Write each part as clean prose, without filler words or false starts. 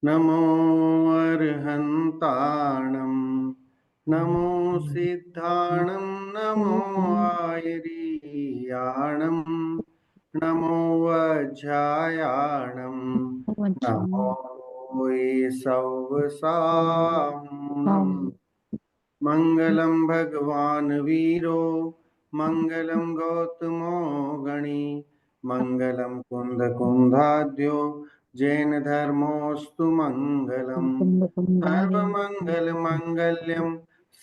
नमो अर्हन्ताणं नमो सिद्धाणं नमो आयर्याणं नमो वज्रायाणं नमो वै सौवसाम् मंगलम भगवान वीरो मंगलम गौतमो गणी मंगलम कुंद कुंदाद्यो जैन धर्मोस्तु मंगलम सर्वमंगल मंगल्यम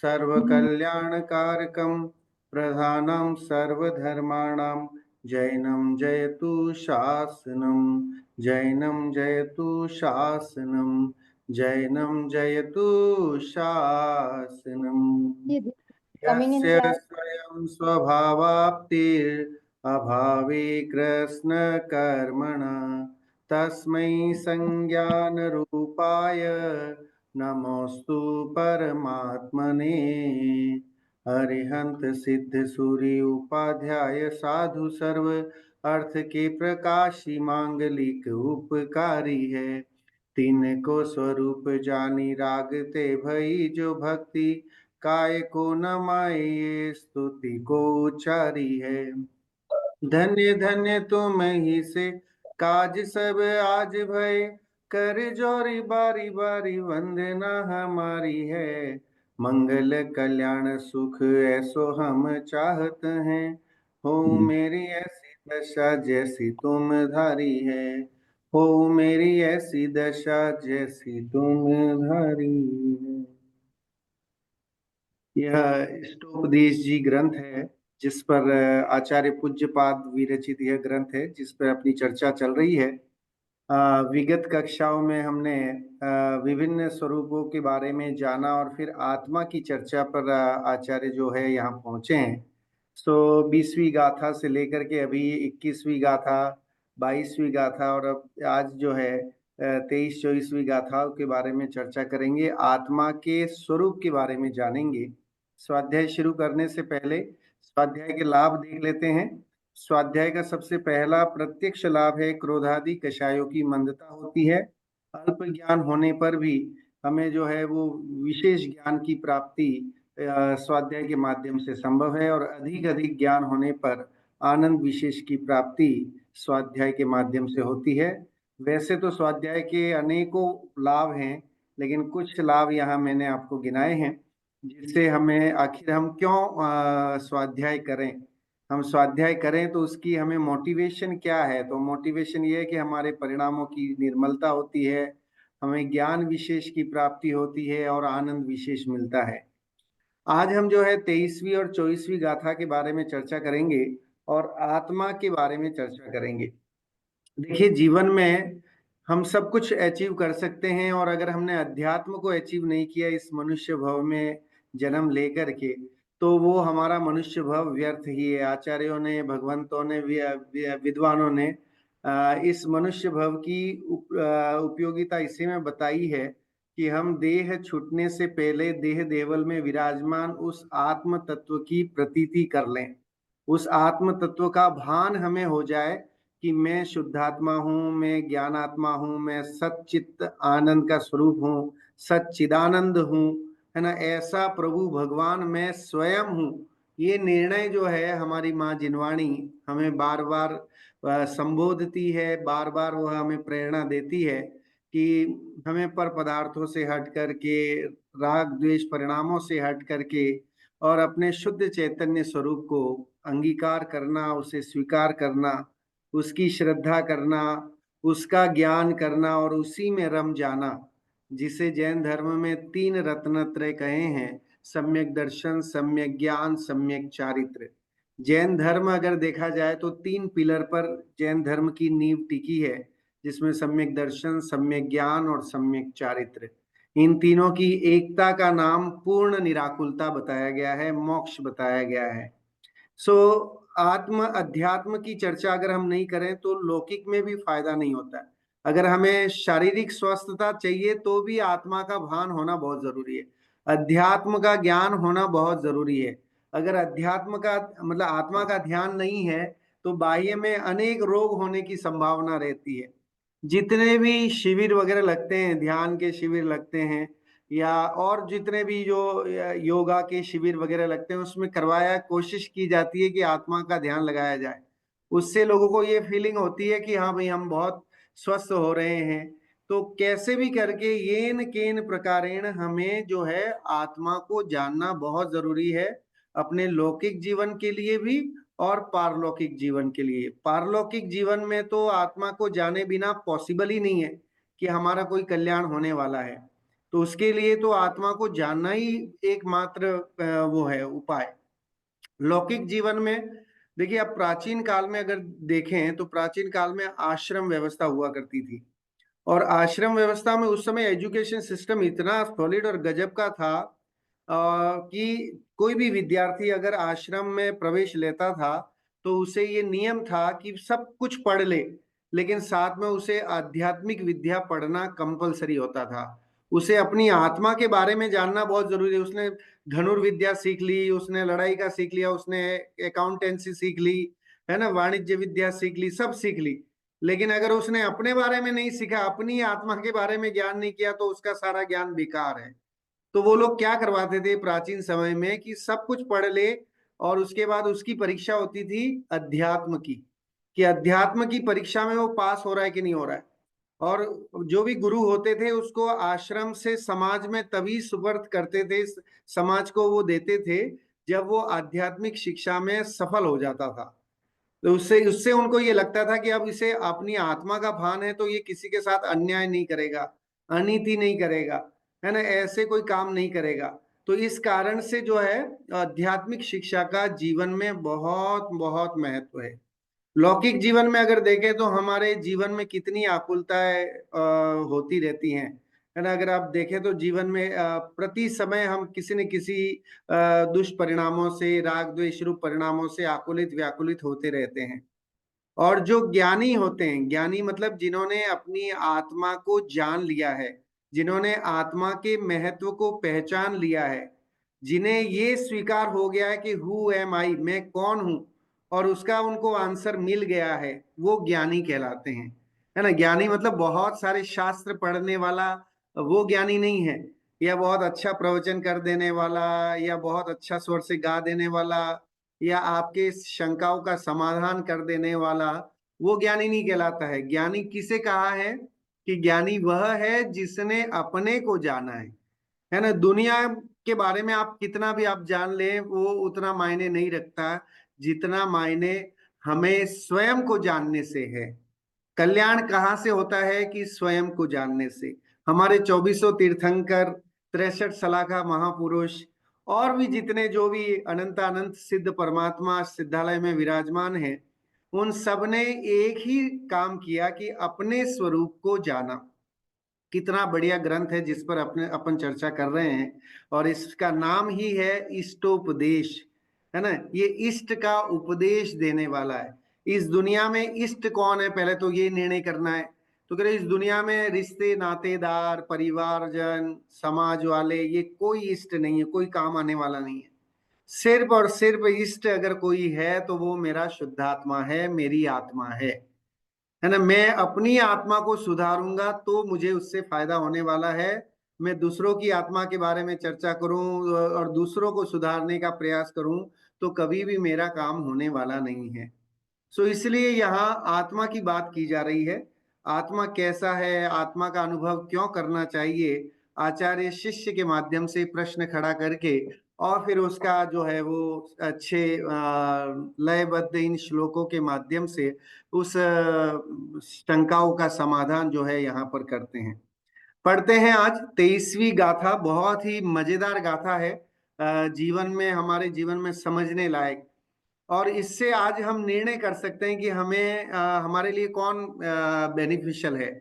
सर्वकल्याणकारकम प्रधानम सर्वधर्माणां जैनम जयतु शासनम जैनम जयतु शासनम जैनम जयतु शासनम कमिंग इन यस्य क्लास। स्वयं स्वभावाप्तिरभावे कृष्णकर्मणा तस्मै संज्ञानरूपाय नमोस्तु परमात्मने। अरिहंत सिद्ध सूर्य उपाध्याय साधु सर्व अर्थ के प्रकाशी मांगलिक उपकारी है। तीन को स्वरूप जानी रागते भई जो भक्ति काय को न माये स्तुति को उचारी है। धन्य धन्य तुम ही से काज सब आज भय कर जोरी बारी बारी वंदना हमारी है। मंगल कल्याण सुख ऐसो हम चाहत हैं हो मेरी ऐसी दशा जैसी तुम धारी है। हो मेरी ऐसी दशा जैसी तुम धारी है। यह इष्टोपदेश जी ग्रंथ है जिस पर आचार्य पूज्यपाद विरचित यह ग्रंथ है जिस पर अपनी चर्चा चल रही है। विगत कक्षाओं में हमने विभिन्न स्वरूपों के बारे में जाना और फिर आत्मा की चर्चा पर आचार्य जो है यहाँ पहुंचे हैं। सो 20वीं गाथा से लेकर के अभी 21वीं गाथा, 22वीं गाथा और अब आज जो है 23-24वीं गाथाओं के बारे में चर्चा करेंगे। आत्मा के स्वरूप के बारे में जानेंगे। स्वाध्याय शुरू करने से पहले स्वाध्याय के लाभ देख लेते हैं। स्वाध्याय का सबसे पहला प्रत्यक्ष लाभ है क्रोधादि कषायों की मंदता होती है। अल्प ज्ञान होने पर भी हमें जो है वो विशेष ज्ञान की प्राप्ति स्वाध्याय के माध्यम से संभव है और अधिक अधिक ज्ञान होने पर आनंद विशेष की प्राप्ति स्वाध्याय के माध्यम से होती है। वैसे तो स्वाध्याय के अनेकों लाभ हैं लेकिन कुछ लाभ यहाँ मैंने आपको गिनाए हैं जिससे हमें आखिर हम क्यों स्वाध्याय करें। हम स्वाध्याय करें तो उसकी हमें मोटिवेशन क्या है। तो मोटिवेशन ये है कि हमारे परिणामों की निर्मलता होती है, हमें ज्ञान विशेष की प्राप्ति होती है और आनंद विशेष मिलता है। आज हम जो है 23वीं और 24वीं गाथा के बारे में चर्चा करेंगे और आत्मा के बारे में चर्चा करेंगे। देखिए जीवन में हम सब कुछ अचीव कर सकते हैं और अगर हमने अध्यात्म को अचीव नहीं किया इस मनुष्य भव में जन्म लेकर के तो वो हमारा मनुष्य भव व्यर्थ ही है। आचार्यों ने, भगवंतों ने, विद्वानों ने इस मनुष्य भव की उपयोगिता इसी में बताई है कि हम देह छूटने से पहले देह देवल में विराजमान उस आत्म तत्व की प्रतीति कर लें। उस आत्म तत्व का भान हमें हो जाए कि मैं शुद्धात्मा हूँ, मैं ज्ञानात्मा हूँ, मैं सच्चित आनंद का स्वरूप हूँ, सच्चिदानंद हूँ, है ना। ऐसा प्रभु भगवान मैं स्वयं हूँ। ये निर्णय जो है हमारी माँ जिनवाणी हमें बार बार संबोधती है, बार बार वह हमें प्रेरणा देती है कि हमें पर पदार्थों से हट करके, राग द्वेष परिणामों से हट करके और अपने शुद्ध चैतन्य स्वरूप को अंगीकार करना, उसे स्वीकार करना, उसकी श्रद्धा करना, उसका ज्ञान करना और उसी में रम जाना, जिसे जैन धर्म में 3 रत्नत्रय कहे हैं, सम्यक दर्शन, सम्यक ज्ञान, सम्यक चारित्र। जैन धर्म अगर देखा जाए तो 3 पिलर पर जैन धर्म की नींव टिकी है जिसमें सम्यक दर्शन, सम्यक ज्ञान और सम्यक चारित्र। इन तीनों की एकता का नाम पूर्ण निराकुलता बताया गया है, मोक्ष बताया गया है। सो आत्म अध्यात्म की चर्चा अगर हम नहीं करें तो लौकिक में भी फायदा नहीं होता। अगर हमें शारीरिक स्वस्थता चाहिए तो भी आत्मा का भान होना बहुत जरूरी है, अध्यात्म का ज्ञान होना बहुत जरूरी है। अगर अध्यात्म का मतलब आत्मा का ध्यान नहीं है तो बाह्य में अनेक रोग होने की संभावना रहती है। जितने भी शिविर वगैरह लगते हैं, ध्यान के शिविर लगते हैं, या और जितने भी जो योगा के शिविर वगैरह लगते हैं, उसमें करवाया कोशिश की जाती है कि आत्मा का ध्यान लगाया जाए। उससे लोगों को ये फीलिंग होती है कि हाँ भाई हम बहुत स्वस्थ हो रहे हैं। तो कैसे भी करके येन केन प्रकारेण हमें जो है आत्मा को जानना बहुत जरूरी है, अपने लौकिक जीवन के लिए भी और पारलौकिक जीवन के लिए। पारलौकिक जीवन में तो आत्मा को जाने बिना पॉसिबल ही नहीं है कि हमारा कोई कल्याण होने वाला है। तो उसके लिए तो आत्मा को जानना ही एकमात्र वो है उपाय। लौकिक जीवन में देखिए, अब प्राचीन काल में अगर देखें तो प्राचीन काल में आश्रम व्यवस्था हुआ करती थी। और आश्रम व्यवस्था में उस समय एजुकेशन सिस्टम इतना सॉलिड और गजब का था कि कोई भी विद्यार्थी अगर आश्रम में प्रवेश लेता था तो उसे ये नियम था कि सब कुछ पढ़ ले, लेकिन साथ में उसे आध्यात्मिक विद्या पढ़ना कंपलसरी होता था। उसे अपनी आत्मा के बारे में जानना बहुत जरूरी है। उसने धनुर्विद्या सीख ली, उसने लड़ाई का सीख लिया, उसने अकाउंटेंसी सीख ली, है ना, वाणिज्य विद्या सीख ली, सब सीख ली, लेकिन अगर उसने अपने बारे में नहीं सीखा, अपनी आत्मा के बारे में ज्ञान नहीं किया, तो उसका सारा ज्ञान बेकार है। तो वो लोग क्या करवाते थे प्राचीन समय में कि सब कुछ पढ़ ले और उसके बाद उसकी परीक्षा होती थी अध्यात्म की, कि अध्यात्म की परीक्षा में वो पास हो रहा है कि नहीं हो रहा है। और जो भी गुरु होते थे उसको आश्रम से समाज में तभी सुपर्द करते थे, समाज को वो देते थे जब वो आध्यात्मिक शिक्षा में सफल हो जाता था। तो उससे उससे उनको ये लगता था कि अब इसे अपनी आत्मा का भान है तो ये किसी के साथ अन्याय नहीं करेगा, अनीति नहीं करेगा, है ना, ऐसे कोई काम नहीं करेगा। तो इस कारण से जो है आध्यात्मिक शिक्षा का जीवन में बहुत बहुत महत्व है। लौकिक जीवन में अगर देखें तो हमारे जीवन में कितनी आकुलताएं होती रहती हैं, है ना। अगर आप देखें तो जीवन में प्रति समय हम किसी न किसी दुष्परिणामों से, राग द्वेष रूप परिणामों से आकुलित व्याकुलित होते रहते हैं। और जो ज्ञानी होते हैं, ज्ञानी मतलब जिन्होंने अपनी आत्मा को जान लिया है, जिन्होंने आत्मा के महत्व को पहचान लिया है, जिन्हें ये स्वीकार हो गया है कि हु एम आई, मैं कौन हूं, और उसका उनको आंसर मिल गया है, वो ज्ञानी कहलाते हैं, है ना। ज्ञानी मतलब बहुत सारे शास्त्र पढ़ने वाला वो ज्ञानी नहीं है, या बहुत अच्छा प्रवचन कर देने वाला, या बहुत अच्छा स्वर से गा देने वाला, या आपके शंकाओं का समाधान कर देने वाला, वो ज्ञानी नहीं कहलाता है। ज्ञानी किसे कहा है कि ज्ञानी वह है जिसने अपने को जाना है ना। दुनिया के बारे में आप कितना भी आप जान लें वो उतना मायने नहीं रखता जितना मायने हमें स्वयं को जानने से है। कल्याण कहाँ से होता है कि स्वयं को जानने से। हमारे 2400 तीर्थंकर, 63 सलाखा महापुरुष, और भी जितने जो भी अनंत अनंत सिद्ध परमात्मा सिद्धालय में विराजमान है, उन सब ने एक ही काम किया कि अपने स्वरूप को जाना। कितना बढ़िया ग्रंथ है जिस पर अपने अपन चर्चा कर रहे हैं, और इसका नाम ही है इष्टोपदेश, है ना। ये इष्ट का उपदेश देने वाला है। इस दुनिया में इष्ट कौन है, पहले तो ये निर्णय करना है। तो कह रहे इस दुनिया में रिश्ते नातेदार परिवारजन समाज वाले ये कोई इष्ट नहीं है, कोई काम आने वाला नहीं है। सिर्फ और सिर्फ इष्ट अगर कोई है तो वो मेरा शुद्धात्मा है, मेरी आत्मा है ना। मैं अपनी आत्मा को सुधारूंगा तो मुझे उससे फायदा होने वाला है। मैं दूसरों की आत्मा के बारे में चर्चा करूं और दूसरों को सुधारने का प्रयास करूं तो कभी भी मेरा काम होने वाला नहीं है। सो इसलिए यहाँ आत्मा की बात की जा रही है। आत्मा कैसा है, आत्मा का अनुभव क्यों करना चाहिए, आचार्य शिष्य के माध्यम से प्रश्न खड़ा करके और फिर उसका जो है वो अच्छे लयबद्ध इन श्लोकों के माध्यम से उस शंकाओं का समाधान जो है यहाँ पर करते हैं। पढ़ते हैं आज 23वीं गाथा, बहुत ही मजेदार गाथा है, जीवन में, हमारे जीवन में समझने लायक। और इससे आज हम निर्णय कर सकते हैं कि हमें हमारे लिए कौन बेनिफिशियल है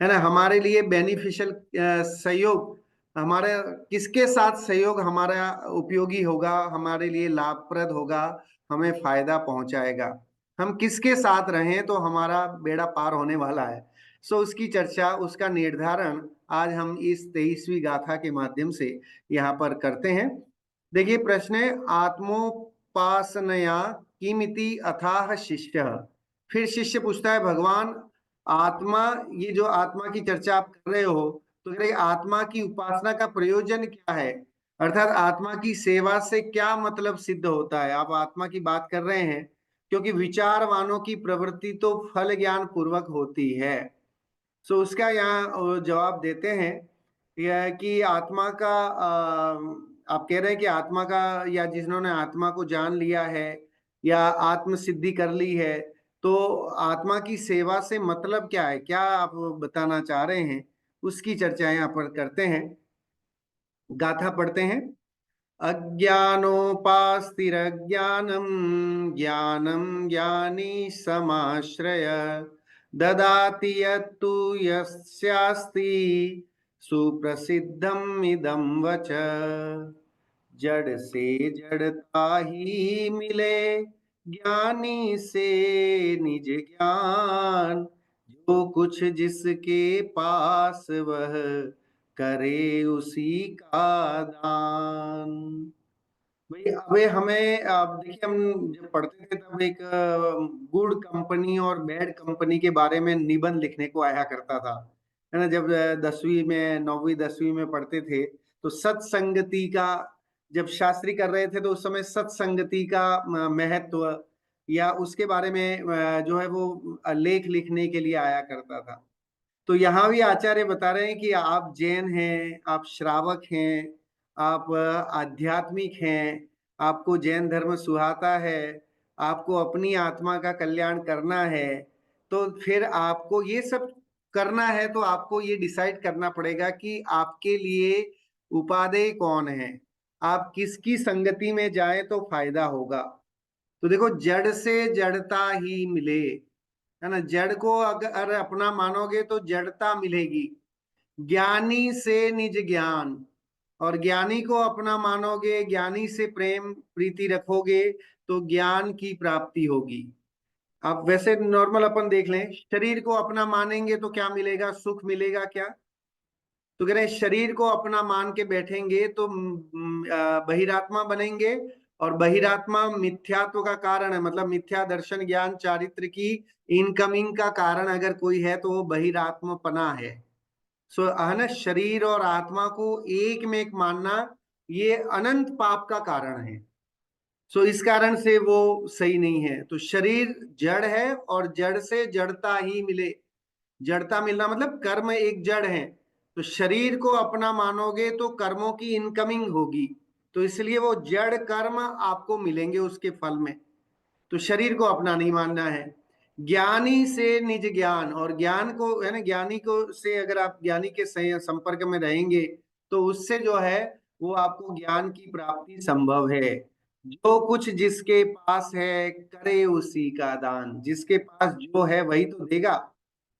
ना। हमारे लिए बेनिफिशियल सहयोग, हमारे किसके साथ सहयोग हमारा उपयोगी होगा, हमारे लिए लाभप्रद होगा, हमें फायदा पहुंचाएगा, हम किसके साथ रहें तो हमारा बेड़ा पार होने वाला है। सो उसकी चर्चा, उसका निर्धारण आज हम इस 23वीं गाथा के माध्यम से यहाँ पर करते हैं। देखिए प्रश्न है, आत्मोपासनया किमिति अथाह शिष्य। फिर शिष्य पूछता है, भगवान आत्मा, ये जो आत्मा की चर्चा आप कर रहे हो, तो कह रहे आत्मा की उपासना का प्रयोजन क्या है, अर्थात आत्मा की सेवा से क्या मतलब सिद्ध होता है। आप आत्मा की बात कर रहे हैं, क्योंकि विचारवानों की प्रवृत्ति तो फल ज्ञान पूर्वक होती है। सो उसका यहाँ जवाब देते हैं यह कि आत्मा का आप कह रहे हैं कि आत्मा का, या जिन्होंने आत्मा को जान लिया है या आत्म सिद्धि कर ली है, तो आत्मा की सेवा से मतलब क्या है, क्या आप बताना चाह रहे हैं, उसकी चर्चा यहाँ पर करते हैं। गाथा पढ़ते हैं। अज्ञानोपास्तिरज्ञानम ज्ञानम ज्ञानी समाश्रय ददाति यत्तु यस्यास्ति सुप्रसिद्धम इदं वच। जड़ से जड़ता ही मिले ज्ञानी से निज ज्ञान, जो कुछ जिसके पास वह करे उसी का दान। भाई अबे हमें, अब देखिए हम जब पढ़ते थे तब एक गुड कंपनी और बैड कंपनी के बारे में निबंध लिखने को आया करता था, है ना। जब 10वीं में, 9वीं 10वीं में पढ़ते थे, तो सत्संगति का जब शास्त्री कर रहे थे, तो उस समय सत्संगति का महत्व या उसके बारे में जो है वो लेख लिखने के लिए आया करता था। तो यहाँ भी आचार्य बता रहे हैं कि आप जैन हैं, आप श्रावक हैं, आप आध्यात्मिक हैं, आपको जैन धर्म सुहाता है, आपको अपनी आत्मा का कल्याण करना है, तो फिर आपको ये सब करना है, तो आपको ये डिसाइड करना पड़ेगा कि आपके लिए उपादेय कौन है, आप किसकी संगति में जाए तो फायदा होगा। तो देखो, जड़ से जड़ता ही मिले, है ना। जड़ को अगर अपना मानोगे तो जड़ता मिलेगी। ज्ञानी से निज ज्ञान, और ज्ञानी को अपना मानोगे, ज्ञानी से प्रेम प्रीति रखोगे, तो ज्ञान की प्राप्ति होगी। आप वैसे नॉर्मल अपन देख लें, शरीर को अपना मानेंगे तो क्या मिलेगा, सुख मिलेगा क्या। तो कह रहे हैं शरीर को अपना मान के बैठेंगे तो बहिरात्मा बनेंगे, और बहिरात्मा मिथ्यात्व का कारण है, मतलब मिथ्या दर्शन ज्ञान चारित्र की इनकमिंग का कारण अगर कोई है तो वो बहिरात्मपना है। सो है ना, शरीर और आत्मा को एक में एक मानना ये अनंत पाप का कारण है। सो इस कारण से वो सही नहीं है। तो शरीर जड़ है और जड़ से जड़ता ही मिले। जड़ता मिलना मतलब कर्म एक जड़ है, तो शरीर को अपना मानोगे तो कर्मों की इनकमिंग होगी, तो इसलिए वो जड़ कर्म आपको मिलेंगे उसके फल में। तो शरीर को अपना नहीं मानना है। ज्ञानी से निज ज्ञान, और ज्ञान को, है ना, ज्ञानी को से अगर आप ज्ञानी के संपर्क में रहेंगे तो उससे जो है वो आपको ज्ञान की प्राप्ति संभव है। जो कुछ जिसके पास है करे उसी का दान, जिसके पास जो है वही तो देगा,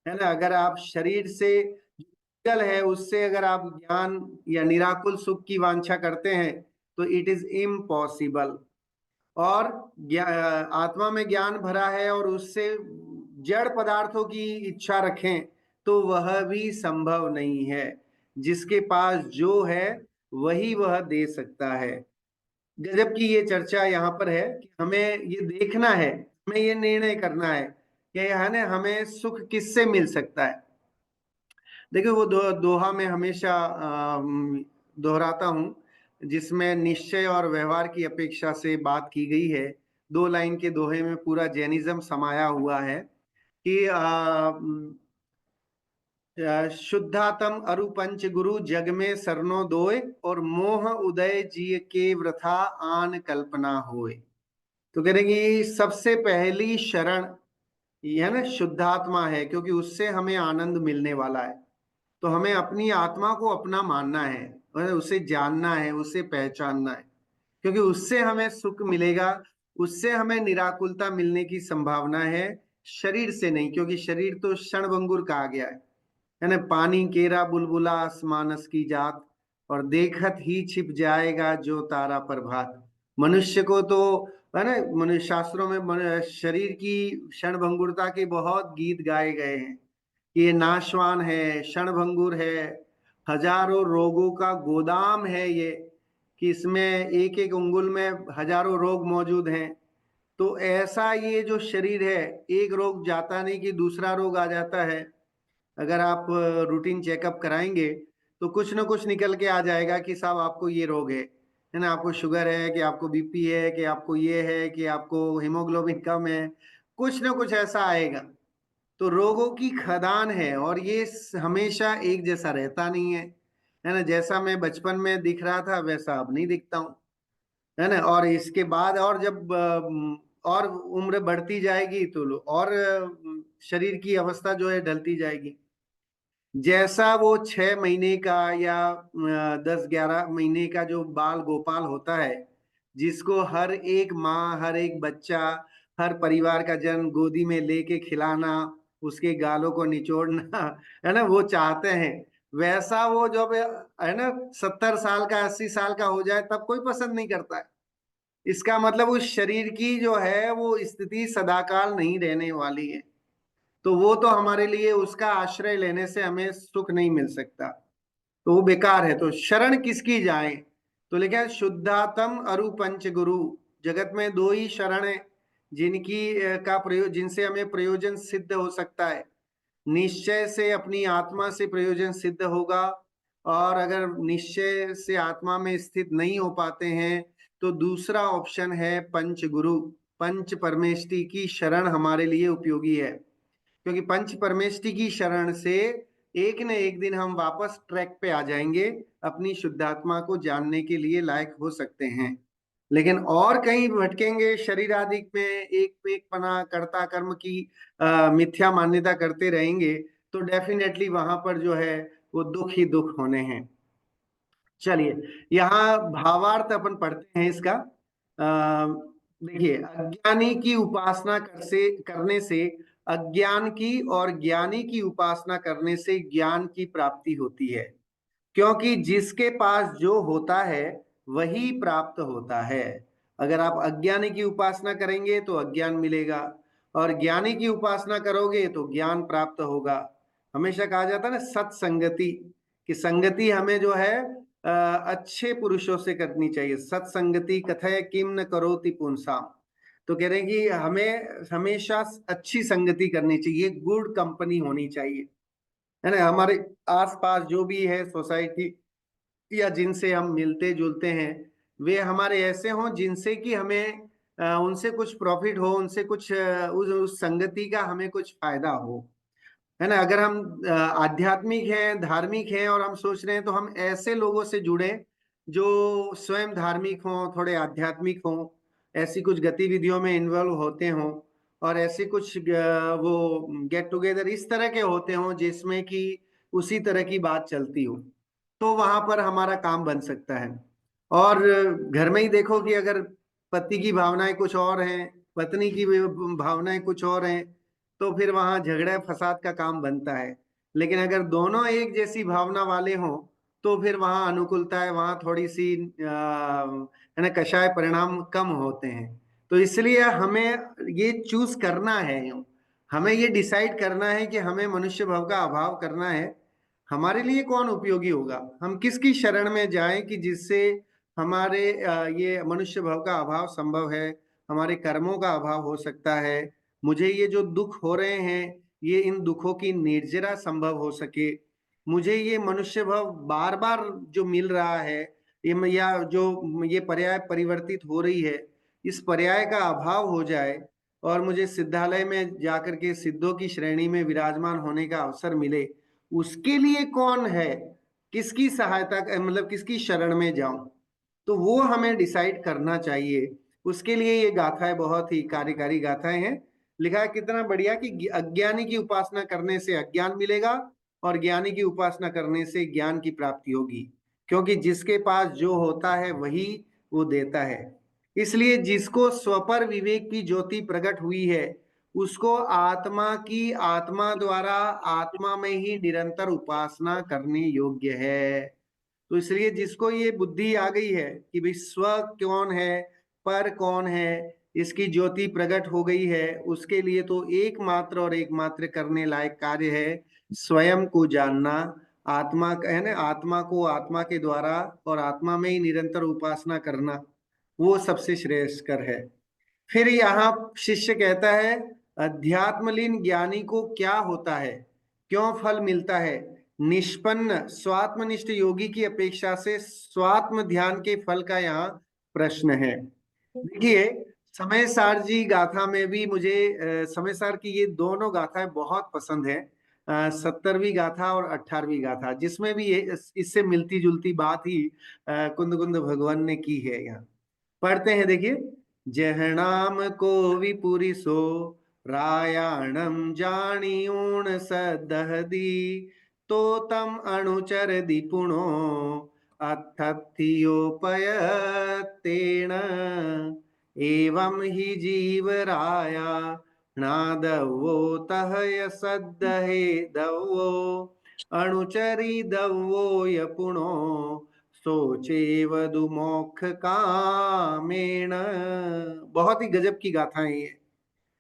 है ना। अगर आप शरीर से जल है उससे अगर आप ज्ञान या निराकुल सुख की वांछा करते हैं तो इट इज इम्पॉसिबल। और आत्मा में ज्ञान भरा है और उससे जड़ पदार्थों की इच्छा रखें तो वह भी संभव नहीं है। जिसके पास जो है वही वह दे सकता है। गजब की ये चर्चा यहाँ पर है कि हमें ये देखना है, हमें ये निर्णय करना है कि है ना हमें सुख किससे मिल सकता है। देखिए वो दोहा में हमेशा दोहराता हूँ, जिसमें निश्चय और व्यवहार की अपेक्षा से बात की गई है। 2 लाइन के दोहे में पूरा जैनिज्म समाया हुआ है कि शुद्धातम अरु पंच गुरु जग में सरनो दोय, और मोह उदय जी के वृथा आन कल्पना होए। तो कह रहे कि सबसे पहली शरण ये है ना शुद्धात्मा है, क्योंकि उससे हमें आनंद मिलने वाला है। तो हमें अपनी आत्मा को अपना मानना है, उसे जानना है, उसे पहचानना है, क्योंकि उससे हमें सुख मिलेगा, उससे हमें निराकुलता मिलने की संभावना है, शरीर से नहीं। क्योंकि शरीर तो क्षणभंगुर कहा गया है ना। पानी केरा बुलबुला आसमानस की जात, और देखत ही छिप जाएगा जो तारा प्रभात। मनुष्य को तो, है ना, मनुष्य शास्त्रों में शरीर की क्षणभंगुरता के बहुत गीत गाए गए हैं। ये नाशवान है, क्षणभंगुर है, हजारों रोगों का गोदाम है ये, कि इसमें एक एक उंगुल में हजारों रोग मौजूद हैं। तो ऐसा ये जो शरीर है, एक रोग जाता नहीं कि दूसरा रोग आ जाता है। अगर आप रूटीन चेकअप कराएंगे तो कुछ ना कुछ निकल के आ जाएगा कि साहब आपको ये रोग है ना, आपको शुगर है, कि आपको बीपी है, कि आपको ये है, कि आपको हीमोग्लोबिन कम है, कुछ ना कुछ ऐसा आएगा। तो रोगों की खदान है, और ये हमेशा एक जैसा रहता नहीं है ना। जैसा मैं बचपन में दिख रहा था वैसा अब नहीं दिखता हूँ, है ना। और इसके बाद और जब और उम्र बढ़ती जाएगी तो और शरीर की अवस्था जो है ढलती जाएगी। जैसा वो 6 महीने का या 10-11 महीने का जो बाल गोपाल होता है, जिसको हर एक माँ, हर एक बच्चा, हर परिवार का जन गोदी में लेके खिलाना, उसके गालों को निचोड़ना है ना, वो चाहते हैं। वैसा वो जब है ना 70 साल का, 80 साल का हो जाए तब कोई पसंद नहीं करता है। इसका मतलब उस शरीर की जो है वो स्थिति सदाकाल नहीं रहने वाली है। तो वो तो हमारे लिए उसका आश्रय लेने से हमें सुख नहीं मिल सकता, तो वो बेकार है। तो शरण किसकी जाए? तो लिखा है शुद्धातम अरु पंच गुरु। जगत में दो ही शरण है जिनकी का प्रयोग, जिनसे हमें प्रयोजन सिद्ध हो सकता है। निश्चय से अपनी आत्मा से प्रयोजन सिद्ध होगा, और अगर निश्चय से आत्मा में स्थित नहीं हो पाते हैं तो दूसरा ऑप्शन है पंच गुरु। पंच परमेष्टि की शरण हमारे लिए उपयोगी है, क्योंकि पंच परमेष्टि की शरण से एक न एक दिन हम वापस ट्रैक पे आ जाएंगे, अपनी शुद्धात्मा को जानने के लिए लायक हो सकते हैं। लेकिन और कहीं भटकेंगे, शरीर आदि में एक पना कर्ता कर्म की मिथ्या मान्यता करते रहेंगे, तो डेफिनेटली वहां पर जो है वो दुख ही दुख होने हैं। चलिए, यहाँ भावार्थ अपन पढ़ते हैं इसका। देखिए, अज्ञानी की उपासना करने से अज्ञान की, और ज्ञानी की उपासना करने से ज्ञान की प्राप्ति होती है। क्योंकि जिसके पास जो होता है वही प्राप्त होता है। अगर आप अज्ञानी की उपासना करेंगे तो अज्ञान मिलेगा, और ज्ञानी की उपासना करोगे तो ज्ञान प्राप्त होगा। हमेशा कहा जाता है ना सत्संगति, कि संगति हमें जो है अच्छे पुरुषों से करनी चाहिए। सत्संगति कथय किम न करोति पुंसाम। तो कह रहे हैं कि हमें हमेशा अच्छी संगति करनी चाहिए, गुड कंपनी होनी चाहिए, है ना। हमारे आसपास जो भी है सोसाइटी या जिनसे हम मिलते जुलते हैं, वे हमारे ऐसे हों जिनसे कि हमें उनसे कुछ प्रॉफिट हो, उनसे कुछ उस संगति का हमें कुछ फायदा हो, है ना। अगर हम आध्यात्मिक हैं, धार्मिक हैं, और हम सोच रहे हैं, तो हम ऐसे लोगों से जुड़े जो स्वयं धार्मिक हों, थोड़े आध्यात्मिक हों, ऐसी कुछ गतिविधियों में इन्वॉल्व होते हों, और ऐसे कुछ वो गेट टुगेदर इस तरह के होते हों जिसमें कि उसी तरह की बात चलती हो, तो वहां पर हमारा काम बन सकता है। और घर में ही देखो कि अगर पति की भावनाएं कुछ और हैं, पत्नी की भावनाएं कुछ और हैं, तो फिर वहां झगड़ा फसाद का काम बनता है। लेकिन अगर दोनों एक जैसी भावना वाले हों तो फिर वहां अनुकूलता है, वहां थोड़ी सी है ना कषाय परिणाम कम होते हैं। तो इसलिए हमें ये चूज करना है, हमें ये डिसाइड करना है कि हमें मनुष्य भाव का अभाव करना है। हमारे लिए कौन उपयोगी होगा, हम किसकी शरण में जाएं कि जिससे हमारे ये मनुष्य भाव का अभाव संभव है, हमारे कर्मों का अभाव हो सकता है, मुझे ये जो दुख हो रहे हैं ये इन दुखों की निर्जरा संभव हो सके, मुझे ये मनुष्य भाव बार बार जो मिल रहा है, या जो ये पर्याय परिवर्तित हो रही है, इस पर्याय का अभाव हो जाए, और मुझे सिद्धालय में जाकर के सिद्धों की श्रेणी में विराजमान होने का अवसर मिले, उसके लिए कौन है, किसकी सहायता, मतलब किसकी शरण में जाऊं, तो वो हमें डिसाइड करना चाहिए। उसके लिए ये गाथाएं बहुत ही कार्यकारी गाथाएं हैं। लिखा है कितना बढ़िया कि अज्ञानी की उपासना करने से अज्ञान मिलेगा, और ज्ञानी की उपासना करने से ज्ञान की प्राप्ति होगी। क्योंकि जिसके पास जो होता है वही वो देता है। इसलिए जिसको स्वपर विवेक की ज्योति प्रकट हुई है, उसको आत्मा की आत्मा द्वारा आत्मा में ही निरंतर उपासना करने योग्य है। तो इसलिए जिसको ये बुद्धि आ गई है कि भाई स्व कौन है, पर कौन है, इसकी ज्योति प्रकट हो गई है, उसके लिए तो एकमात्र और एकमात्र करने लायक कार्य है स्वयं को जानना, आत्मा है ना, आत्मा को आत्मा के द्वारा और आत्मा में ही निरंतर उपासना करना, वो सबसे श्रेयस्कर है। फिर यहाँ शिष्य कहता है, अध्यात्मलीन ज्ञानी को क्या होता है, क्यों फल मिलता है? निष्पन्न स्वात्मनिष्ठ योगी की अपेक्षा से स्वात्म ध्यान के फल का यहाँ प्रश्न है। देखिए, समय सार जी गाथा में भी मुझे समय सार की ये दोनों गाथाएं बहुत पसंद है। 17वीं गाथा और 18वीं गाथा, जिसमें भी ये इससे मिलती जुलती बात ही कुंद कुंद भगवान ने की है। यहाँ पढ़ते हैं, देखिए। जहनाम को विपुरी सो रायाणम जानियूण सदहदी, तो तम अनुचर दिपुणो अथत्थियोपयतेन, एवं ही जीवराया नादवो तह सदहे दवो, अणुचरी दवो यपुणो सोचे वधु मोक्ष कामेण। बहुत ही गजब की गाथाएं ये।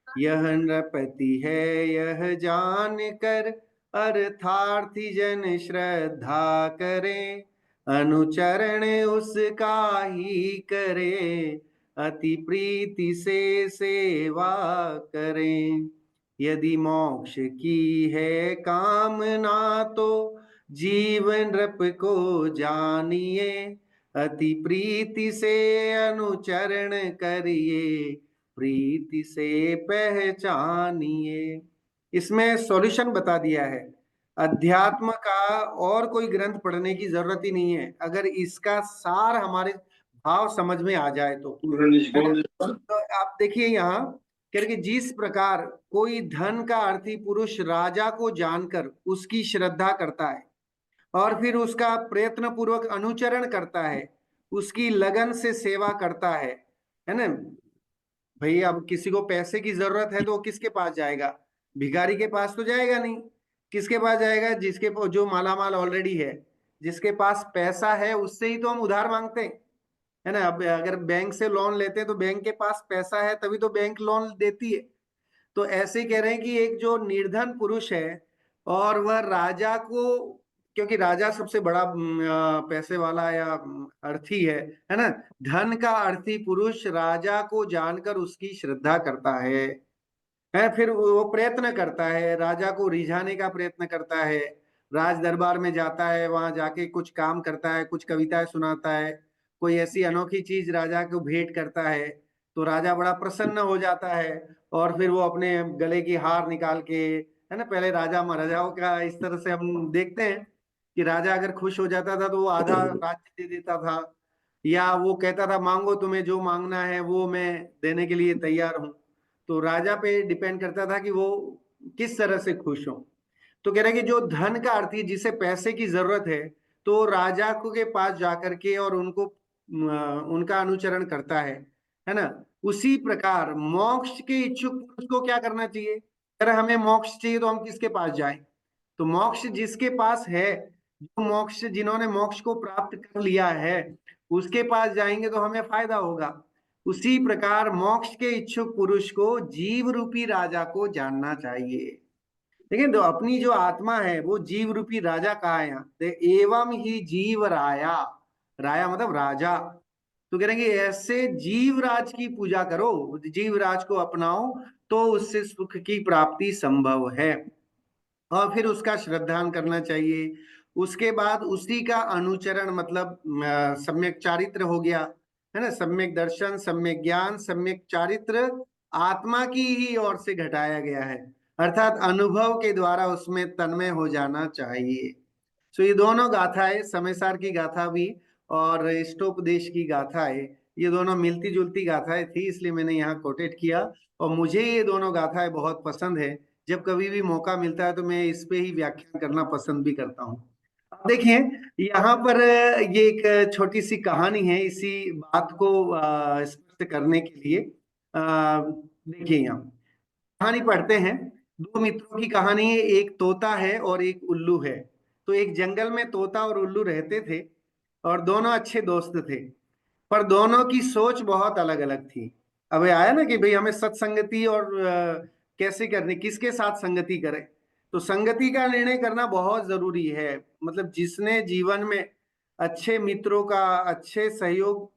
यह नृपति है यह जान कर, अर्थार्थी जन श्रद्धा करें, अनुचरण उसका ही करे, अति प्रीति से सेवा करें। यदि मोक्ष की है कामना तो जीवन नृप को जानिए, अति प्रीति से अनुचरण करिए, प्रीति से पहचानिए। इसमें सॉल्यूशन बता दिया है। अध्यात्म का और कोई ग्रंथ पढ़ने की जरूरत ही नहीं है, अगर इसका सार हमारे भाव समझ में आ जाए तो। तो आप देखिए यहाँ करके, जिस प्रकार कोई धन का अर्थी पुरुष राजा को जानकर उसकी श्रद्धा करता है और फिर उसका प्रयत्न पूर्वक अनुचरण करता है, उसकी लगन से सेवा करता है ना। भाई अब किसी को पैसे की जरूरत है तो वो किसके पास जाएगा? भिखारी के पास तो जाएगा नहीं। किसके पास जाएगा? जिसके जो माला माल ऑलरेडी है, जिसके पास पैसा है उससे ही तो हम उधार मांगते हैं, है ना। अब अगर बैंक से लोन लेते हैं तो बैंक के पास पैसा है तभी तो बैंक लोन देती है। तो ऐसे ही कह रहे हैं कि एक जो निर्धन पुरुष है और वह राजा को, क्योंकि राजा सबसे बड़ा पैसे वाला या अर्थी है ना। धन का अर्थी पुरुष राजा को जानकर उसकी श्रद्धा करता है, फिर वो प्रयत्न करता है, राजा को रिझाने का प्रयत्न करता है, राज दरबार में जाता है, वहां जाके कुछ काम करता है, कुछ कविताएं सुनाता है, कोई ऐसी अनोखी चीज राजा को भेंट करता है, तो राजा बड़ा प्रसन्न हो जाता है। और फिर वो अपने गले की हार निकाल के, है ना, पहले राजा महाराजाओं का इस तरह से हम देखते हैं कि राजा अगर खुश हो जाता था तो वो आधा राज्य दे देता था, या वो कहता था मांगो, तुम्हें जो मांगना है वो मैं देने के लिए तैयार हूं। तो राजा पे डिपेंड करता था कि वो किस तरह से खुश हो। तो कह रहे हैं कि जो धन का अर्थी, जिसे पैसे की जरूरत है, तो राजा को के पास जाकर के और उनको उनका अनुचरण करता है ना। उसी प्रकार मोक्ष के इच्छुक पुरुष को क्या करना चाहिए? अगर हमें मोक्ष चाहिए तो हम किसके पास जाएं? तो मोक्ष जिसके पास है, जो मोक्ष, जिन्होंने मोक्ष को प्राप्त कर लिया है, उसके पास जाएंगे तो हमें फायदा होगा। उसी प्रकार मोक्ष के इच्छुक पुरुष को जीव रूपी राजा को जानना चाहिए। देखिए, तो अपनी जो आत्मा है वो जीव रूपी राजा कहा है यहाँ, तो एवं ही जीव राया, राया मतलब राजा। तो कह रहे हैं कि ऐसे जीवराज की पूजा करो, जीवराज को अपनाओ, तो उससे सुख की प्राप्ति संभव है। और फिर उसका श्रद्धान करना चाहिए। उसके बाद उसी का अनुचरण, मतलब सम्यक चारित्र हो गया, है ना। सम्यक दर्शन, सम्यक ज्ञान, सम्यक चारित्र आत्मा की ही ओर से घटाया गया है, अर्थात अनुभव के द्वारा उसमें तन्मय हो जाना चाहिए। सो ये दोनों गाथाएं, समयसार की गाथा भी और इष्टोपदेश की गाथाएं, ये दोनों मिलती जुलती गाथाएं थी, इसलिए मैंने यहाँ कोटेट किया। और मुझे ये दोनों गाथाएं बहुत पसंद है। जब कभी भी मौका मिलता है तो मैं इस पे ही व्याख्यान करना पसंद भी करता हूँ। अब देखिए, यहाँ पर ये एक छोटी सी कहानी है इसी बात को स्पष्ट करने के लिए। देखिए, यहाँ कहानी पढ़ते हैं। दो मित्रों की कहानी है, एक तोता है और एक उल्लू है। तो एक जंगल में तोता और उल्लू रहते थे और दोनों अच्छे दोस्त थे, पर दोनों की सोच बहुत अलग अलग थी। अब ये आया ना कि भाई हमें सत्संगति और कैसे करनी, किसके साथ संगति करें। तो संगति का निर्णय करना बहुत जरूरी है। मतलब जिसने जीवन में अच्छे मित्रों का, अच्छे सहयोग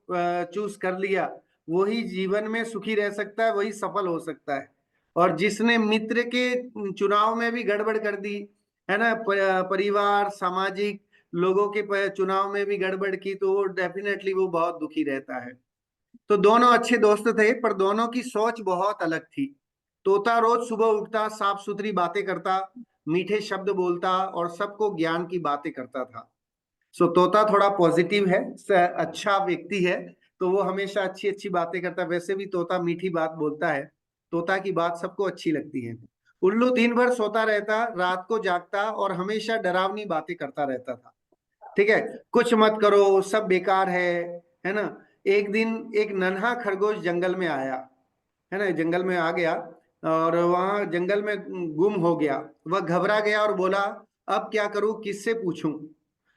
चूज कर लिया, वही जीवन में सुखी रह सकता है, वही सफल हो सकता है। और जिसने मित्र के चुनाव में भी गड़बड़ कर दी है ना, परिवार सामाजिक लोगों के चुनाव में भी गड़बड़ की, तो वो डेफिनेटली वो बहुत दुखी रहता है। तो दोनों अच्छे दोस्त थे, पर दोनों की सोच बहुत अलग थी। तोता रोज सुबह उठता, साफ सुथरी बातें करता, मीठे शब्द बोलता और सबको ज्ञान की बातें करता था। सो तोता थोड़ा पॉजिटिव है, अच्छा व्यक्ति है, तो वो हमेशा अच्छी अच्छी बातें करता है। वैसे भी तोता मीठी बात बोलता है, तोता की बात सबको अच्छी लगती है। उल्लू दिन भर सोता रहता, रात को जागता और हमेशा डरावनी बातें करता रहता था। ठीक है, कुछ मत करो, सब बेकार है ना। एक दिन एक नन्हा खरगोश जंगल में आया, है ना, जंगल में आ गया और वहां जंगल में गुम हो गया। वह घबरा गया और बोला, अब क्या करूं, किससे पूछूं।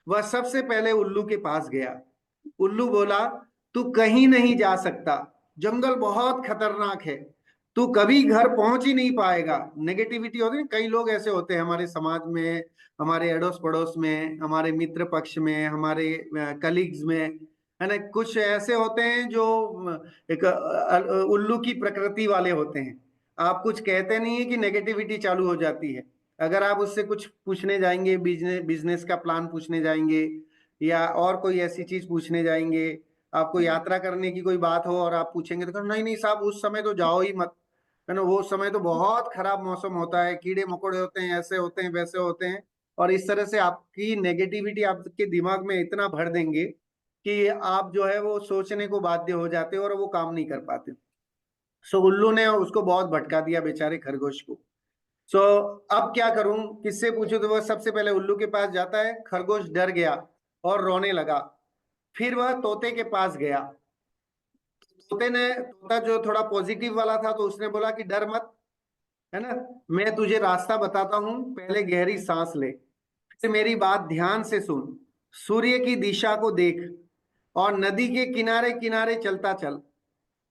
वह सबसे पहले उल्लू के पास गया। उल्लू बोला, तू कहीं नहीं जा सकता, जंगल बहुत खतरनाक है, तू कभी घर पहुंच ही नहीं पाएगा। नेगेटिविटी होती है, कई लोग ऐसे होते हैं हमारे समाज में, हमारे अड़ोस पड़ोस में, हमारे मित्र पक्ष में, हमारे कलीग्स में, है ना। कुछ ऐसे होते हैं जो एक उल्लू की प्रकृति वाले होते हैं। आप कुछ कहते नहीं है कि नेगेटिविटी चालू हो जाती है। अगर आप उससे कुछ पूछने जाएंगे, बिजनेस बिजनेस का प्लान पूछने जाएंगे, या और कोई ऐसी चीज पूछने जाएंगे, आपको यात्रा करने की कोई बात हो और आप पूछेंगे तो नहीं नहीं साहब, उस समय तो जाओ ही मत, है ना, वो समय तो बहुत खराब मौसम होता है, कीड़े मकोड़े होते हैं, ऐसे होते हैं, वैसे होते हैं। और इस तरह से आपकी नेगेटिविटी आपके दिमाग में इतना भर देंगे कि आप जो है वो सोचने को बाध्य हो जाते हो और वो काम नहीं कर पाते। सो उल्लू ने उसको बहुत भटका दिया बेचारे खरगोश को। सो अब क्या करूं, किससे पूछूं, तो वह सबसे पहले उल्लू के पास जाता है। खरगोश डर गया और रोने लगा। फिर वह तोते के पास गया। तोता जो थोड़ा पॉजिटिव वाला था, तो उसने बोला कि डर मत, है ना, मैं तुझे रास्ता बताता हूं, पहले गहरी सांस ले, फिर मेरी बात ध्यान से सुन, सूर्य की दिशा को देख और नदी के किनारे किनारे चलता चल,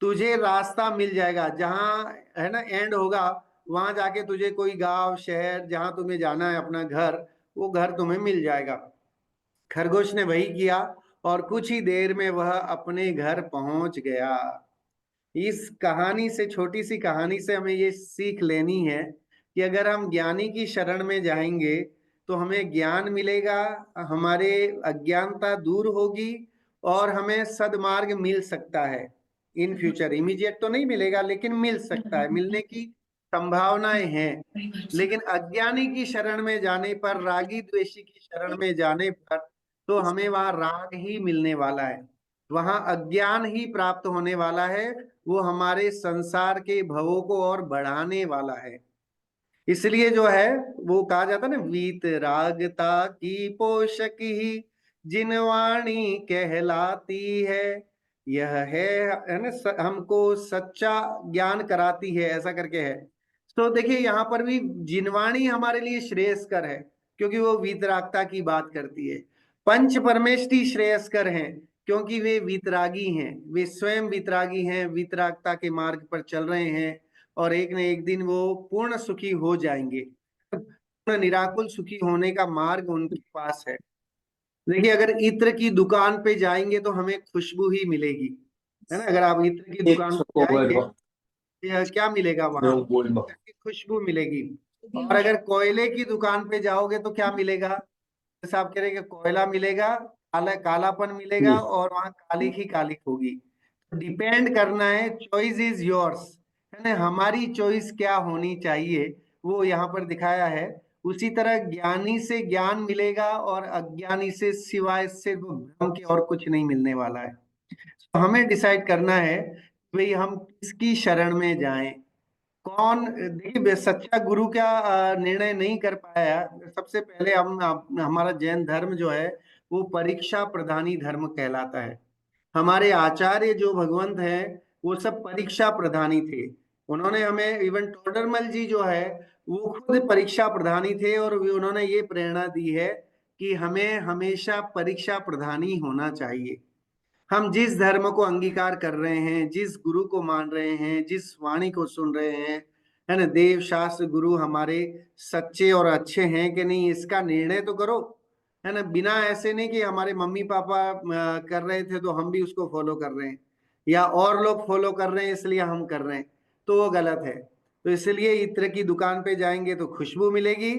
तुझे रास्ता मिल जाएगा। जहां, है ना, एंड होगा, वहां जाके तुझे कोई गांव शहर जहां तुम्हें जाना है, अपना घर, वो घर तुम्हें मिल जाएगा। खरगोश ने वही किया और कुछ ही देर में वह अपने घर पहुंच गया। इस कहानी से, छोटी सी कहानी से हमें ये सीख लेनी है कि अगर हम ज्ञानी की शरण में जाएंगे तो हमें ज्ञान मिलेगा, हमारे अज्ञानता दूर होगी और हमें सद्मार्ग मिल सकता है। इन फ्यूचर, इमीडिएट तो नहीं मिलेगा लेकिन मिल सकता है, मिलने की संभावनाएं हैं। लेकिन अज्ञानी की शरण में जाने पर, रागी द्वेषी की शरण में जाने पर, तो हमें वहां राग ही मिलने वाला है, वहां अज्ञान ही प्राप्त होने वाला है। वो हमारे संसार के भवों को और बढ़ाने वाला है। इसलिए जो है वो कहा जाता है ना, वीत रागता की पोषक ही जिनवाणी कहलाती है, यह है ना, हमको सच्चा ज्ञान कराती है, ऐसा करके है। तो देखिए यहाँ पर भी जिनवाणी हमारे लिए श्रेयस्कर है, क्योंकि वो वीतरागता की बात करती है। पंच परमेष्टि श्रेयस्कर हैं, क्योंकि वे वीतरागी हैं, वे स्वयं वीतरागी हैं, वीतरागता के मार्ग पर चल रहे हैं और एक न एक दिन वो पूर्ण सुखी हो जाएंगे। पूर्ण निराकुल सुखी होने का मार्ग उनके पास है। देखिए, अगर इत्र की दुकान पे जाएंगे तो हमें खुशबू ही मिलेगी, है ना। अगर आप इत्र की दुकान पे जाएंगे, क्या मिलेगा वहां, इत्र की खुशबू मिलेगी। और अगर कोयले की दुकान पे जाओगे तो क्या मिलेगा, जैसे आप कह रहे हैं कि कोयला मिलेगा, काला कालापन मिलेगा और वहां कालिक ही कालिक होगी। डिपेंड करना है, चॉइस इज योर्स, है ना, हमारी चॉइस क्या होनी चाहिए वो यहाँ पर दिखाया है। उसी तरह ज्ञानी से ज्ञान मिलेगा और अज्ञानी से सिवाय सिर्फ भ्रम के और कुछ नहीं मिलने वाला है। तो हमें डिसाइड करना है कि भाई हम किसकी शरण में जाएं, कौन। देखिए, सच्चा गुरु का निर्णय नहीं कर पाया। सबसे पहले हमारा जैन धर्म जो है वो परीक्षा प्रधानी धर्म कहलाता है। हमारे आचार्य जो भगवंत हैं वो सब परीक्षा प्रधानी थे। उन्होंने हमें, इवन टोडरमल जी जो है वो खुद परीक्षा प्रधानी थे, और उन्होंने ये प्रेरणा दी है कि हमें हमेशा परीक्षा प्रधानी होना चाहिए। हम जिस धर्म को अंगीकार कर रहे हैं, जिस गुरु को मान रहे हैं, जिस वाणी को सुन रहे हैं, है ना, देव शास्त्र गुरु हमारे सच्चे और अच्छे हैं कि नहीं, इसका निर्णय तो करो, है ना। बिना ऐसे नहीं कि हमारे मम्मी पापा कर रहे थे तो हम भी उसको फॉलो कर रहे हैं, या और लोग फॉलो कर रहे हैं इसलिए हम कर रहे हैं, तो वो गलत है। तो इसलिए इत्र की दुकान पे जाएंगे तो खुशबू मिलेगी,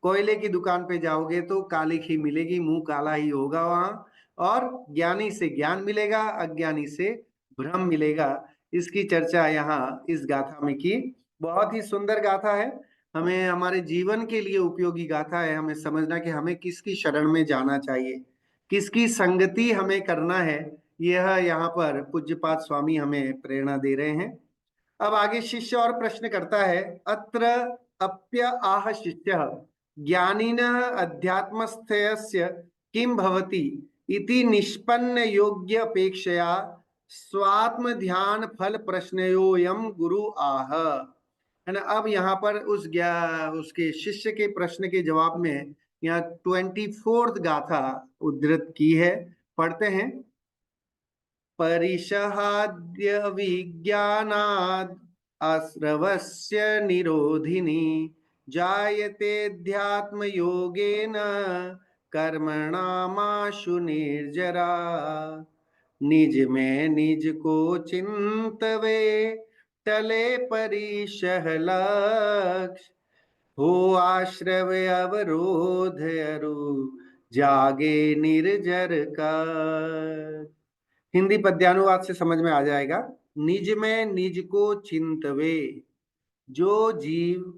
कोयले की दुकान पे जाओगे तो काली ही मिलेगी, मुंह काला ही होगा वहां। और ज्ञानी से ज्ञान मिलेगा, अज्ञानी से भ्रम मिलेगा। इसकी चर्चा यहाँ इस गाथा में की। बहुत ही सुंदर गाथा है, हमें हमारे जीवन के लिए उपयोगी गाथा है। हमें समझना कि हमें किसकी शरण में जाना चाहिए, किसकी संगति हमें करना है, यह यहाँ पर पूज्यपाद स्वामी हमें प्रेरणा दे रहे हैं। अब आगे शिष्य और प्रश्न करता है। अत्र अप्य आह शिष्य ज्ञानिनः अध्यात्मस्थस्य किं भवति इति निष्पन्न योग्य अपेक्षया स्वात्म ध्यान फल प्रश्नयोयम गुरु आह। है ना। अब यहाँ पर उसके शिष्य के प्रश्न के जवाब में यहाँ 24th गाथा उद्धृत की है, पढ़ते हैं। परिषहाद्य विज्ञानाद् आश्रवस्य निरोधिनी जायतेऽध्यात्म योगेन कर्मणामाशु निर्जरा। निज में निज को चिंतवे टले परिषह लक्ष्य हो आश्रव अवरोध अरु जागे निर्जर का। हिंदी पद्यानुवाद से समझ में आ जाएगा। निज में निज को चिंतवे, जो जीव,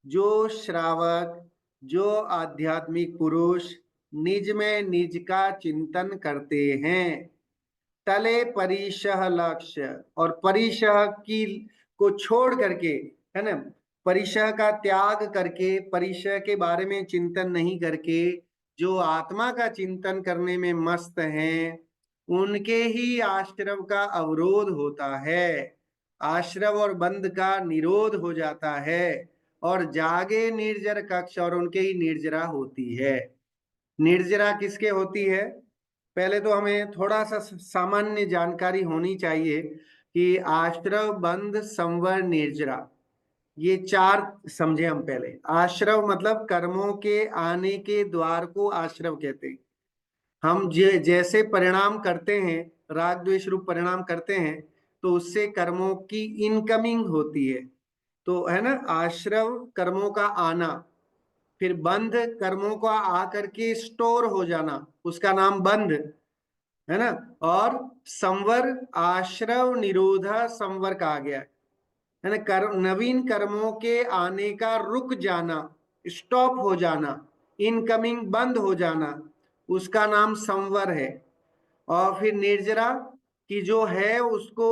जो श्रावक, जो आध्यात्मिक पुरुष निज में निज का चिंतन करते हैं, तले परिशह लक्ष्य, और परिशह की को छोड़ करके, है ना, परिशह का त्याग करके, परिशह के बारे में चिंतन नहीं करके जो आत्मा का चिंतन करने में मस्त हैं, उनके ही आश्रव का अवरोध होता है, आश्रव और बंध का निरोध हो जाता है, और जागे निर्जर कक्ष, और उनके ही निर्जरा होती है। निर्जरा किसके होती है? पहले तो हमें थोड़ा सा सामान्य जानकारी होनी चाहिए कि आश्रव, बंध, संवर, निर्जरा, ये चार समझे हम। पहले आश्रव मतलब कर्मों के आने के द्वार को आश्रव कहते हैं। हम जैसे परिणाम करते हैं, राग द्वेष रूप परिणाम करते हैं, तो उससे कर्मों की इनकमिंग होती है, तो है ना। आश्रव कर्मों का आना, फिर बंध कर्मों का आकर के स्टोर हो जाना, उसका नाम बंध, है ना। और संवर आश्रव निरोधा संवर कहा गया है ना। नवीन कर्मों के आने का रुक जाना, स्टॉप हो जाना, इनकमिंग बंद हो जाना, उसका नाम संवर है। और फिर निर्जरा की जो है उसको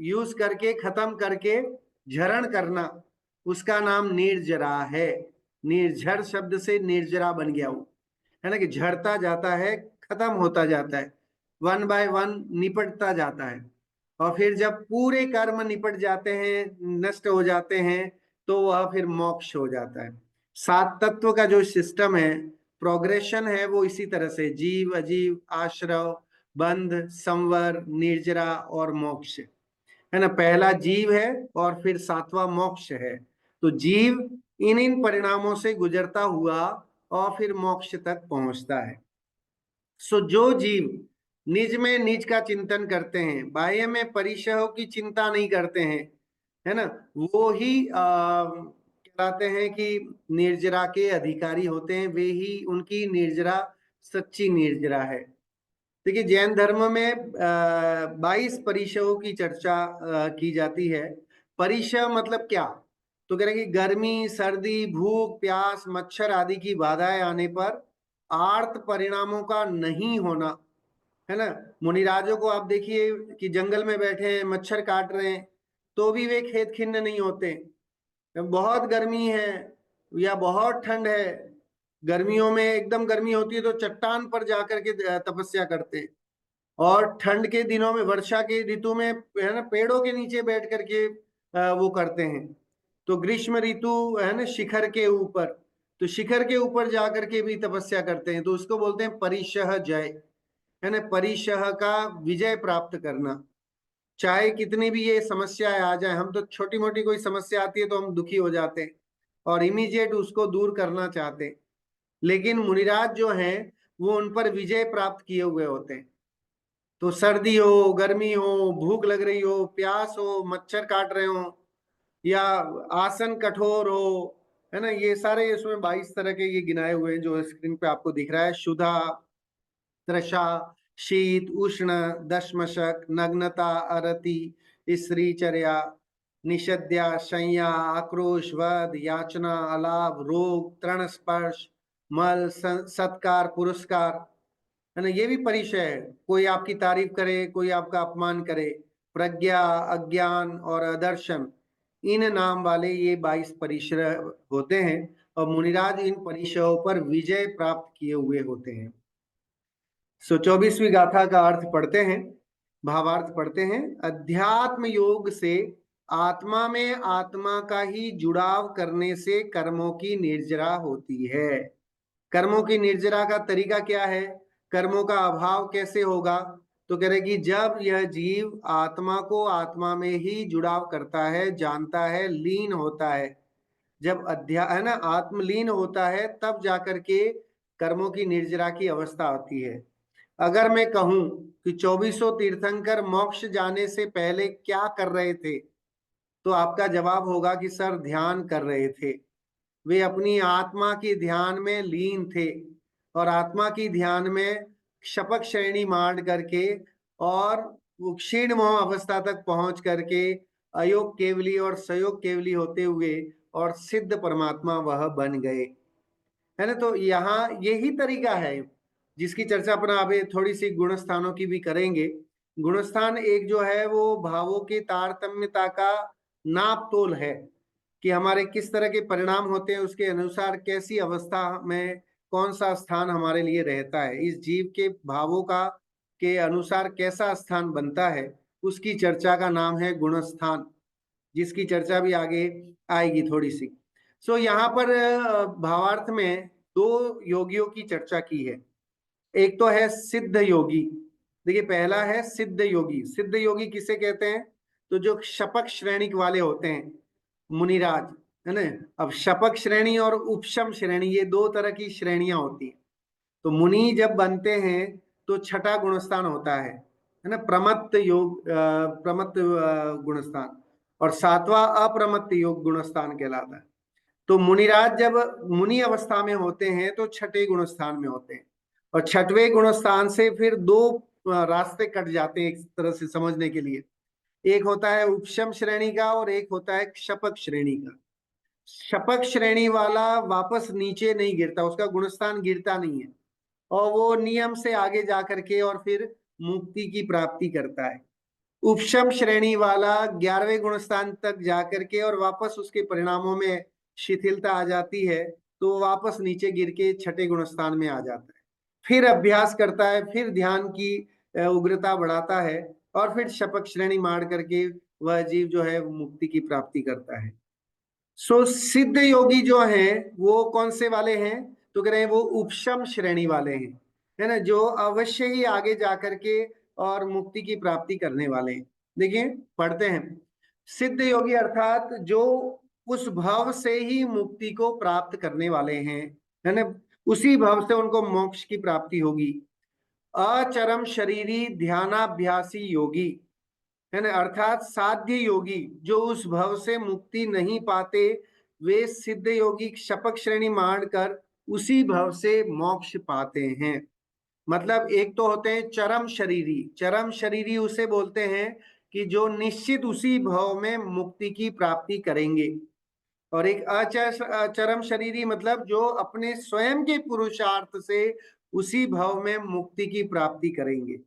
यूज करके खत्म करके झरण करना, उसका नाम निर्जरा है। निर्झर शब्द से निर्जरा बन गया वो, है ना, कि झड़ता जाता है, खत्म होता जाता है, वन बाय वन निपटता जाता है। और फिर जब पूरे कर्म निपट जाते हैं, नष्ट हो जाते हैं, तो वह फिर मोक्ष हो जाता है। सात तत्व का जो सिस्टम है, प्रोग्रेशन है, वो इसी तरह से जीव, अजीव, आश्रव, बंध, संवर, निर्जरा और मोक्ष, है ना। पहला जीव है और फिर सातवां मोक्ष है। तो जीव इन इन परिणामों से गुजरता हुआ और फिर मोक्ष तक पहुंचता है। सो जो जीव निज में निज का चिंतन करते हैं, बाह्य में परिशह की चिंता नहीं करते हैं, है ना, वो ही कहलाते हैं कि निर्जरा के अधिकारी होते हैं। वे ही, उनकी निर्जरा सच्ची निर्जरा है। देखिए जैन धर्म में 22 परिशहों की चर्चा की जाती है। परिशह मतलब क्या? तो कह रहे हैं कि गर्मी, सर्दी, भूख, प्यास, मच्छर आदि की बाधाएं आने पर आर्त परिणामों का नहीं होना, है ना। मुनिराजों को आप देखिए कि जंगल में बैठे हैं, मच्छर काट रहे हैं, तो भी वे खेत खिन्न नहीं होते। बहुत गर्मी है या बहुत ठंड है, गर्मियों में एकदम गर्मी होती है तो चट्टान पर जाकर के तपस्या करते हैं, और ठंड के दिनों में, वर्षा के ऋतु में, है ना, पेड़ों के नीचे बैठ करके वो करते हैं। तो ग्रीष्म ऋतु, है ना, शिखर के ऊपर, तो शिखर के ऊपर जाकर के भी तपस्या करते हैं, तो उसको बोलते हैं परिशह जय, है ना। परिशह का विजय प्राप्त करना। चाहे कितनी भी ये समस्याएं आ जाए, हम तो छोटी मोटी कोई समस्या आती है तो हम दुखी हो जाते हैं और इमीडिएट उसको दूर करना चाहते हैं, लेकिन मुनिराज जो हैं वो उन पर विजय प्राप्त किए हुए होते हैं। तो सर्दी हो, गर्मी हो, भूख लग रही हो, प्यास हो, मच्छर काट रहे हो, या आसन कठोर हो, है ना, ये सारे इसमें 22 तरह के ये गिनाए हुए हैं जो स्क्रीन पे आपको दिख रहा है। क्षुधा, तृषा, शीत, उष्ण, दशमशक, नग्नता, अरति, स्त्रीचर्या, निषद्या, शय्या, आक्रोश, वध, याचना, अलाभ, रोग, तृण स्पर्श, मल, सत्कार, पुरस्कार, है ना, ये भी परिचय है। कोई आपकी तारीफ करे, कोई आपका अपमान करे। प्रज्ञा, अज्ञान और अदर्शन, इन नाम वाले ये 22 परिचय होते हैं, और मुनिराज इन परिचयों पर विजय प्राप्त किए हुए होते हैं। 24वीं गाथा का अर्थ पढ़ते हैं, भावार्थ पढ़ते हैं। अध्यात्म योग से आत्मा में आत्मा का ही जुड़ाव करने से कर्मों की निर्जरा होती है। कर्मों की निर्जरा का तरीका क्या है, कर्मों का अभाव कैसे होगा? तो कह रहे कि जब यह जीव आत्मा को आत्मा में ही जुड़ाव करता है, जानता है, लीन होता है, जब है ना, आत्मलीन होता है, तब जाकर के कर्मों की निर्जरा की अवस्था आती है। अगर मैं कहूं कि 2400 तीर्थंकर मोक्ष जाने से पहले क्या कर रहे थे, तो आपका जवाब होगा कि सर ध्यान कर रहे थे। वे अपनी आत्मा के ध्यान में लीन थे, और आत्मा की ध्यान में शपथ श्रेणी मांड करके और वो क्षीण मोह अवस्था तक पहुंच करके अयोग केवली और सयोग केवली होते हुए और सिद्ध परमात्मा वह बन गए, है ना। तो यहाँ यही तरीका है जिसकी चर्चा अपना अभी थोड़ी सी गुणस्थानों की भी करेंगे। गुणस्थान एक जो है वो भावों की तारतम्यता का नाप तोल है, कि हमारे किस तरह के परिणाम होते हैं, उसके अनुसार कैसी अवस्था में कौन सा स्थान हमारे लिए रहता है, इस जीव के भावों का के अनुसार कैसा स्थान बनता है, उसकी चर्चा का नाम है गुणस्थान, जिसकी चर्चा भी आगे आएगी थोड़ी सी। सो यहाँ पर भावार्थ में दो योगियों की चर्चा की है। एक तो है सिद्ध योगी। देखिए, पहला है सिद्ध योगी। सिद्ध योगी किसे कहते हैं? तो जो शपथ श्रेणी वाले होते हैं, मुनिराज, है ना। अब शपथ श्रेणी और उपशम श्रेणी, ये दो तरह की श्रेणियां होती है। तो मुनि जब बनते हैं तो छठा गुणस्थान होता है ना, प्रमत्त योग, प्रमत्त गुणस्थान, और सातवां अप्रमत्त योग गुणस्थान कहलाता है। तो मुनिराज जब मुनि अवस्था में होते हैं तो छठे गुणस्थान में होते हैं, और छठवें गुणस्थान से फिर दो रास्ते कट जाते हैं एक तरह से समझने के लिए। एक होता है उपशम श्रेणी का और एक होता है शपथ श्रेणी का। शपथ श्रेणी वाला वापस नीचे नहीं गिरता, उसका गुणस्थान गिरता नहीं है, और वो नियम से आगे जा करके और फिर मुक्ति की प्राप्ति करता है। उपशम श्रेणी वाला 11वें गुणस्थान तक जाकर के और वापस उसके परिणामों में शिथिलता आ जाती है, तो वापस नीचे गिर के छठे गुणस्थान में आ जाता है। फिर अभ्यास करता है, फिर ध्यान की उग्रता बढ़ाता है, और फिर शपथ श्रेणी मार करके वह जीव जो है मुक्ति की प्राप्ति करता है। सो सिद्ध योगी जो हैं वो कौन से वाले हैं? तो कह रहे हैं वो उपशम श्रेणी वाले हैं, है ना, जो अवश्य ही आगे जाकर के और मुक्ति की प्राप्ति करने वाले हैं। देखिए, पढ़ते हैं। सिद्ध योगी अर्थात जो उस भाव से ही मुक्ति को प्राप्त करने वाले हैं, है ना, उसी भाव से उनको मोक्ष की प्राप्ति होगी। अचरम शरीरी ध्यानाभ्यासी योगी, है ना, अर्थात साध्य योगी जो उस भव से मुक्ति नहीं पाते, वे सिद्ध योगी शपथ श्रेणी मारकर उसी भव से मोक्ष पाते हैं। मतलब एक तो होते हैं चरम शरीरी। चरम शरीरी उसे बोलते हैं कि जो निश्चित उसी भव में मुक्ति की प्राप्ति करेंगे, और एक अचरम शरीरी मतलब जो अपने स्वयं के पुरुषार्थ से उसी भव में मुक्ति की प्राप्ति करेंगे,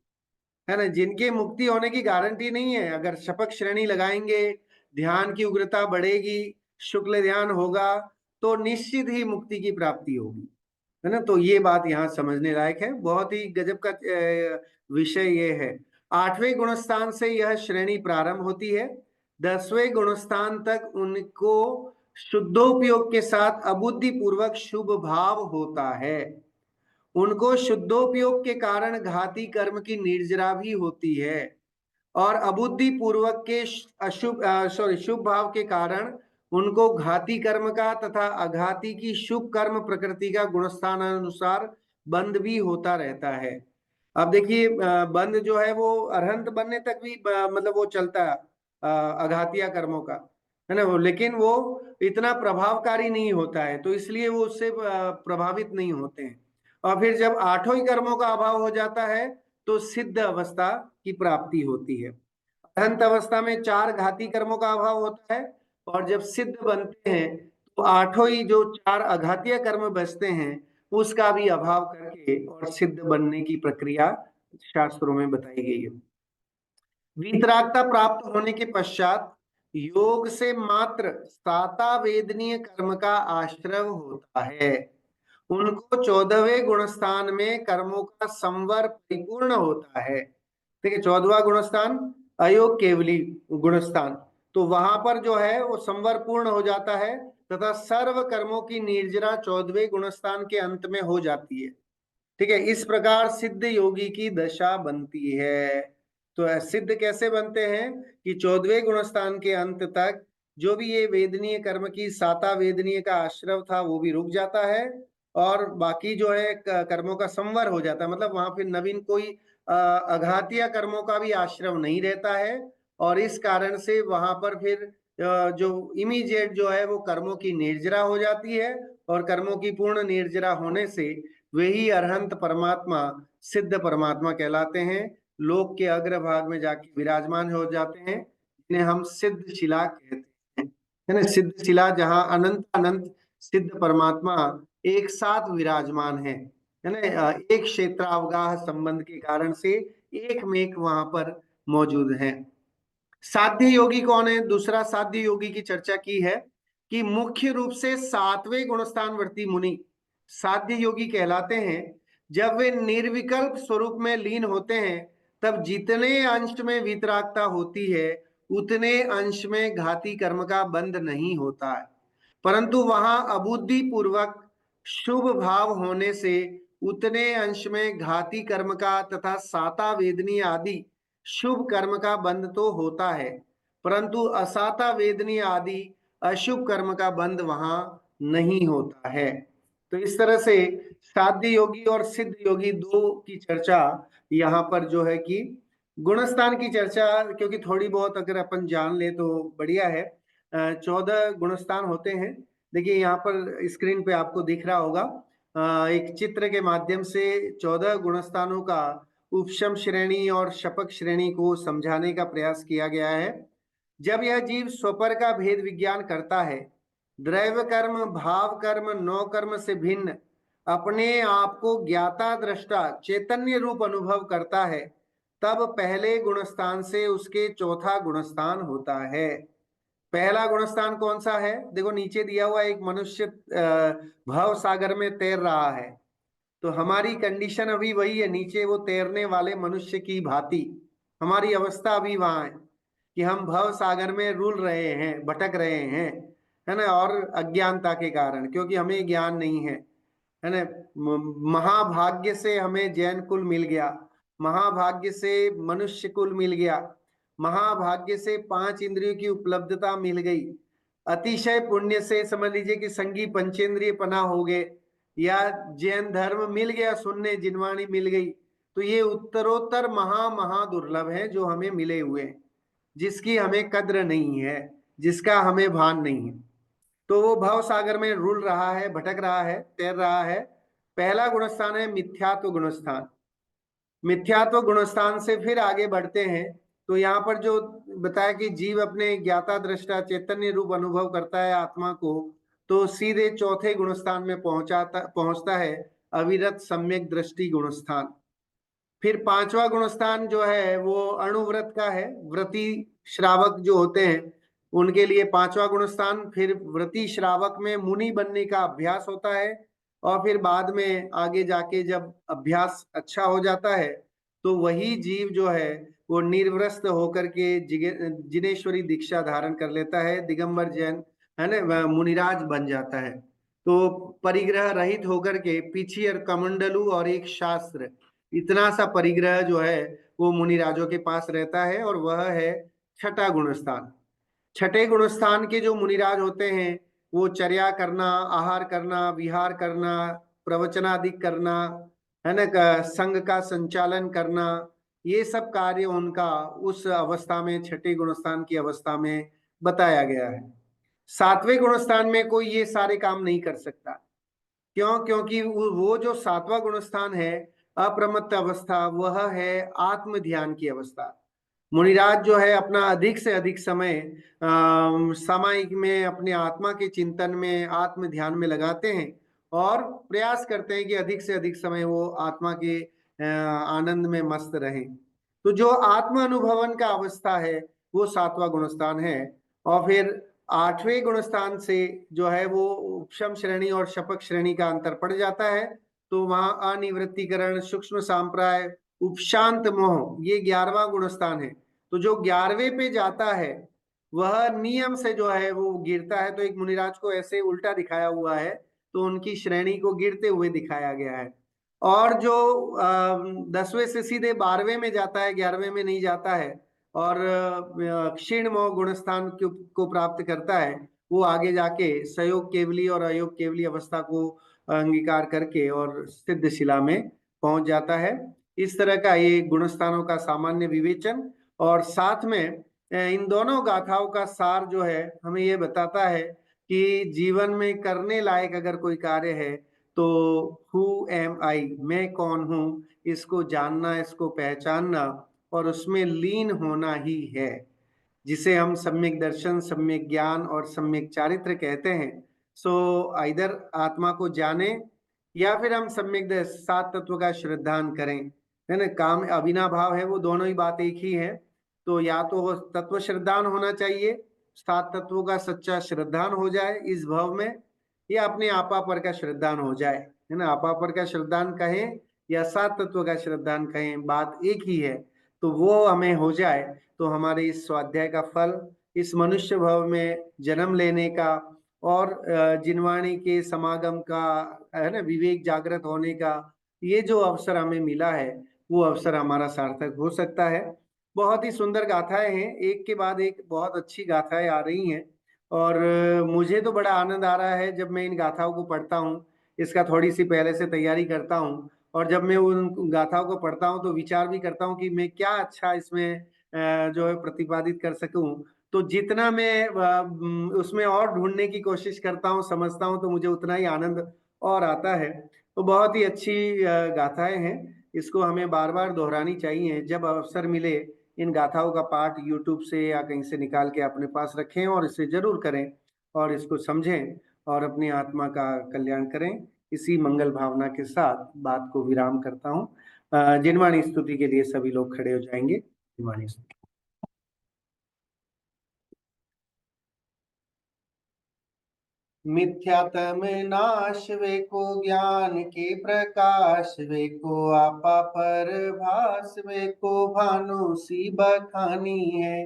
है ना, जिनके मुक्ति होने की गारंटी नहीं है। अगर शपथ श्रेणी लगाएंगे, ध्यान की उग्रता बढ़ेगी, शुक्ल ध्यान होगा, तो निश्चित ही मुक्ति की प्राप्ति होगी, है ना। तो ये बात यहाँ समझने लायक है, बहुत ही गजब का विषय ये है। 8वें गुणस्थान से यह श्रेणी प्रारंभ होती है। 10वें गुणस्थान तक उनको शुद्धोपयोग के साथ अबुद्धि पूर्वक शुभ भाव होता है। उनको शुद्धोपयोग के कारण घाती कर्म की निर्जरा भी होती है, और अबुद्धि पूर्वक के शुभ भाव के कारण उनको घाती कर्म का तथा अघाती की शुभ कर्म प्रकृति का गुणस्थान अनुसार बंद भी होता रहता है। अब देखिए बंध जो है वो अरहंत बनने तक भी मतलब वो चलता है, अघातिया कर्मों का, है ना वो, लेकिन वो इतना प्रभावकारी नहीं होता है, तो इसलिए वो उससे प्रभावित नहीं होते हैं। और फिर जब आठों ही कर्मों का अभाव हो जाता है तो सिद्ध अवस्था की प्राप्ति होती है। अरहंत अवस्था में चार घाती कर्मों का अभाव होता है, और जब सिद्ध बनते हैं तो आठों ही जो चार अघातीय कर्म बचते हैं उसका भी अभाव करके और सिद्ध बनने की प्रक्रिया शास्त्रों में बताई गई है। वीतरागता प्राप्त होने के पश्चात योग से मात्र सातावेदनीय कर्म का आश्रय होता है। उनको 14वें गुणस्थान में कर्मों का संवर परिपूर्ण होता है। ठीक है, 14वां गुणस्थान अयोग केवली गुणस्थान, तो वहां पर जो है वो संवर पूर्ण हो जाता है तथा सर्व कर्मों की निर्जरा 14वें गुणस्थान के अंत में हो जाती है। ठीक है, इस प्रकार सिद्ध योगी की दशा बनती है। तो सिद्ध कैसे बनते हैं कि 14वें गुणस्थान के अंत तक जो भी ये वेदनीय कर्म की साता वेदनीय का आश्रव था वो भी रुक जाता है, और बाकी जो है कर्मों का संवर हो जाता है, मतलब वहां फिर नवीन कोई अघातीय कर्मों का भी आश्रव नहीं रहता है। और इस कारण से वहां पर फिर जो इमीडिएट जो है वो कर्मों की निर्जरा हो जाती है, और कर्मों की पूर्ण निर्जरा होने से वही अरहंत परमात्मा सिद्ध परमात्मा कहलाते हैं, लोक के अग्रभाग में जाके विराजमान हो जाते हैं, जिन्हें हम सिद्ध शिला कहते हैं, है ना। सिद्ध शिला जहाँ अनंत अनंत सिद्ध परमात्मा एक साथ विराजमान है ना, एक क्षेत्रावगाह संबंध के कारण से एक में एक वहां पर मौजूद है। साध्य योगी कौन है? दूसरा साध्य योगी की चर्चा की है कि मुख्य रूप से 7वें गुणस्थानवर्ती मुनि साध्य योगी कहलाते हैं। जब वे निर्विकल्प स्वरूप में लीन होते हैं तब जितने अंश में वितरागता होती है उतने अंश में घाती कर्म का बंध नहीं होता है, परंतु वहां अबुद्धि पूर्वक शुभ भाव होने से उतने अंश में घाती कर्म का तथा साता वेदनी आदि शुभ कर्म का बंध तो होता है, परंतु असाता वेदनी आदि अशुभ कर्म का बंध वहां नहीं होता है। तो इस तरह से साध्य योगी और सिद्ध योगी दो की चर्चा यहाँ पर जो है कि गुणस्थान की चर्चा, क्योंकि थोड़ी बहुत अगर अपन जान ले तो बढ़िया है। 14 गुणस्थान होते हैं। देखिए यहाँ पर स्क्रीन पे आपको दिख रहा होगा, एक चित्र के माध्यम से 14 गुणस्थानों का उपशम श्रेणी और शपक श्रेणी को समझाने का प्रयास किया गया है। जब यह जीव स्वपर का भेद विज्ञान करता है, दैव कर्म भाव कर्म नौ कर्म से भिन्न अपने आप को ज्ञाता दृष्टा चैतन्य रूप अनुभव करता है, तब पहले गुणस्थान से उसके चौथा गुणस्थान होता है। पहला गुणस्थान कौन सा है? देखो नीचे दिया हुआ एक मनुष्य भव सागर में तैर रहा है, तो हमारी कंडीशन अभी वही है, नीचे वो तैरने वाले मनुष्य की भांति हमारी अवस्था अभी वहां है कि हम भव सागर में रुल रहे हैं, भटक रहे हैं, है ना, और अज्ञानता के कारण, क्योंकि हमें ज्ञान नहीं है ना। महाभाग्य से हमें जैन कुल मिल गया, महाभाग्य से मनुष्य कुल मिल गया, महाभाग्य से 5 इंद्रियों की उपलब्धता मिल गई, अतिशय पुण्य से समझ लीजिए कि संगी पंचेंद्रिय पना हो गए, या जैन धर्म मिल गया, सुनने जिनवाणी मिल गई। तो ये उत्तरोत्तर महा महा दुर्लभ है जो हमें मिले हुए हैं, जिसकी हमें कद्र नहीं है, जिसका हमें भान नहीं है। तो वो भव सागर में रुल रहा है, भटक रहा है, तैर रहा है। पहला गुणस्थान है मिथ्यात्व गुणस्थान। मिथ्यात्व गुणस्थान से फिर आगे बढ़ते हैं तो यहाँ पर जो बताया कि जीव अपने ज्ञाता दृष्टा चैतन्य रूप अनुभव करता है आत्मा को, तो सीधे चौथे गुणस्थान में पहुंचता है, अविरत सम्यक दृष्टि गुणस्थान। फिर पांचवा गुणस्थान जो है वो अणुव्रत का है, व्रती श्रावक जो होते हैं उनके लिए पांचवा गुणस्थान। फिर व्रती श्रावक में मुनि बनने का अभ्यास होता है, और फिर बाद में आगे जाके जब अभ्यास अच्छा हो जाता है तो वही जीव जो है वो निर्वस्त्र होकर के जिनेश्वरी दीक्षा धारण कर लेता है, दिगंबर जैन, है ना, मुनिराज बन जाता है। तो परिग्रह रहित होकर के पीछी और कमंडलू और एक शास्त्र, इतना सा परिग्रह जो है वो मुनिराजों के पास रहता है, और वह है छठा गुणस्थान। छठे गुणस्थान के जो मुनिराज होते हैं वो चर्या करना, आहार करना, विहार करना, प्रवचनादि करना, है ना, संघ का संचालन करना, ये सब कार्य उनका उस अवस्था में, छठे गुणस्थान की अवस्था में बताया गया है। सातवें गुणस्थान में कोई ये सारे काम नहीं कर सकता। क्यों? क्योंकि वो जो सातवां गुणस्थान है, अप्रमत्त अवस्था, वह है आत्म ध्यान की अवस्था। मुनिराज जो है अपना अधिक से अधिक समय सामायिक में अपने आत्मा के चिंतन में, आत्म ध्यान में लगाते हैं और प्रयास करते हैं कि अधिक से अधिक समय वो आत्मा के आनंद में मस्त रहें। तो जो आत्म अनुभवन का अवस्था है वो सातवां गुणस्थान है। और फिर आठवें गुणस्थान से जो है वो उपशम श्रेणी और शपक श्रेणी का अंतर पड़ जाता है। तो वहां अनिवृत्तिकरण, सूक्ष्म सांप्राय, उपशांत मोह, ये 11वां गुणस्थान है। तो जो 11वें पे जाता है वह नियम से जो है वो गिरता है। तो एक मुनिराज को ऐसे उल्टा दिखाया हुआ है, तो उनकी श्रेणी को गिरते हुए दिखाया गया है। और जो 10वें से सीधे 12वें में जाता है, 11वें में नहीं जाता है, और क्षीण मोह गुणस्थान को प्राप्त करता है, वो आगे जाके सयोग केवली और अयोग केवली अवस्था को अंगीकार करके और सिद्ध शिला में पहुंच जाता है। इस तरह का ये गुणस्थानों का सामान्य विवेचन। और साथ में इन दोनों गाथाओं का सार जो है हमें ये बताता है कि जीवन में करने लायक अगर कोई कार्य है तो हु एम आई, मैं कौन हूं, इसको जानना, इसको पहचानना और उसमें लीन होना ही है, जिसे हम सम्यक दर्शन, सम्यक ज्ञान और सम्यक चारित्र कहते हैं। सो इधर आत्मा को जाने या फिर हम सम्यक सात तत्व का श्रद्धान करें, है ना। काम अभिना भाव है, वो दोनों ही बात एक ही है। तो या तो वो तत्व श्रद्धान होना चाहिए, सात तत्वों का सच्चा श्रद्धान हो जाए इस भाव में, या अपने आपा पर का श्रद्धान हो जाए, है ना। आपा पर का श्रद्धान कहें या सात तत्व का श्रद्धान कहें, बात एक ही है। तो वो हमें हो जाए तो हमारे इस स्वाध्याय का फल, इस मनुष्य भव में जन्म लेने का और जिनवाणी के समागम का, है ना, विवेक जागृत होने का ये जो अवसर हमें मिला है, वो अवसर हमारा सार्थक हो सकता है। बहुत ही सुंदर गाथाएं हैं, एक के बाद एक बहुत अच्छी गाथाएं आ रही हैं। और मुझे तो बड़ा आनंद आ रहा है जब मैं इन गाथाओं को पढ़ता हूँ। इसका थोड़ी सी पहले से तैयारी करता हूँ, और जब मैं उन गाथाओं को पढ़ता हूँ तो विचार भी करता हूँ कि मैं क्या अच्छा इसमें जो है प्रतिपादित कर सकूं। तो जितना मैं उसमें और ढूंढने की कोशिश करता हूँ, समझता हूँ, तो मुझे उतना ही आनंद और आता है। तो बहुत ही अच्छी गाथाएं हैं, इसको हमें बार बार दोहरानी चाहिए। जब अवसर मिले इन गाथाओं का पाठ यूट्यूब से या कहीं से निकाल के अपने पास रखें और इसे जरूर करें और इसको समझें और अपनी आत्मा का कल्याण करें। इसी मंगल भावना के साथ बात को विराम करता हूँ। जिनवाणी स्तुति के लिए सभी लोग खड़े हो जाएंगे। जिनवाणी स्तुति। मिथ्यातम नाश वे को ज्ञान के प्रकाश, वे को आपा पर भास, वे को भानु सी बखानी है।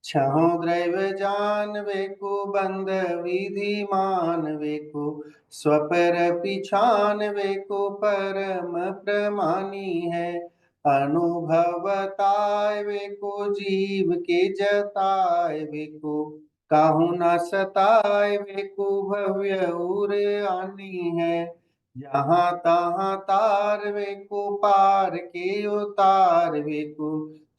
छहों द्रैव जान वे को बंद विधि मान, वे को स्वपर पिछान, वे को परम प्रमानी है। अनुभवताय वे को जीव के जताय, वे को काहू न सताय, वे को भव्य उर आनी है। जहाँ तहाँ तार, वे को पार के उतार, वे को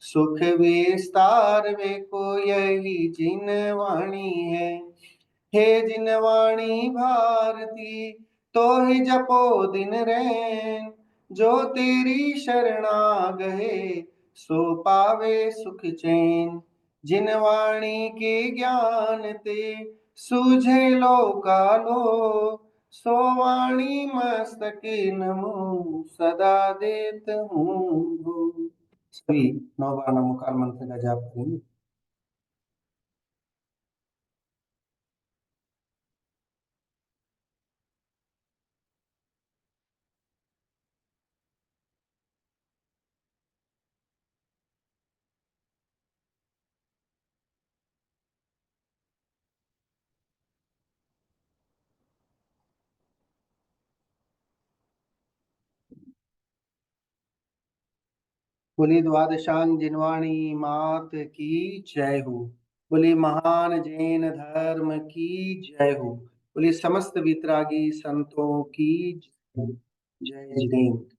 सुख विस्तार, वे को यही जिनवाणी है। हे जिनवाणी भारती, तो ही जपो दिन रैन, जो तेरी शरणा गए सो पावे सुख चैन। जिनवाणी के ज्ञान ते सूझे लोकालो, सो वाणी मस्तक नमो सदा देत हूँ। सभी 9 बार नमोकार मंत्र का जाप करेंगे। बोली द्वादशांग जिनवाणी मात की जय हो। बोली महान जैन धर्म की जय हो। बोली समस्त वितरागी संतों की जय हो। जय जिनेन्द्र।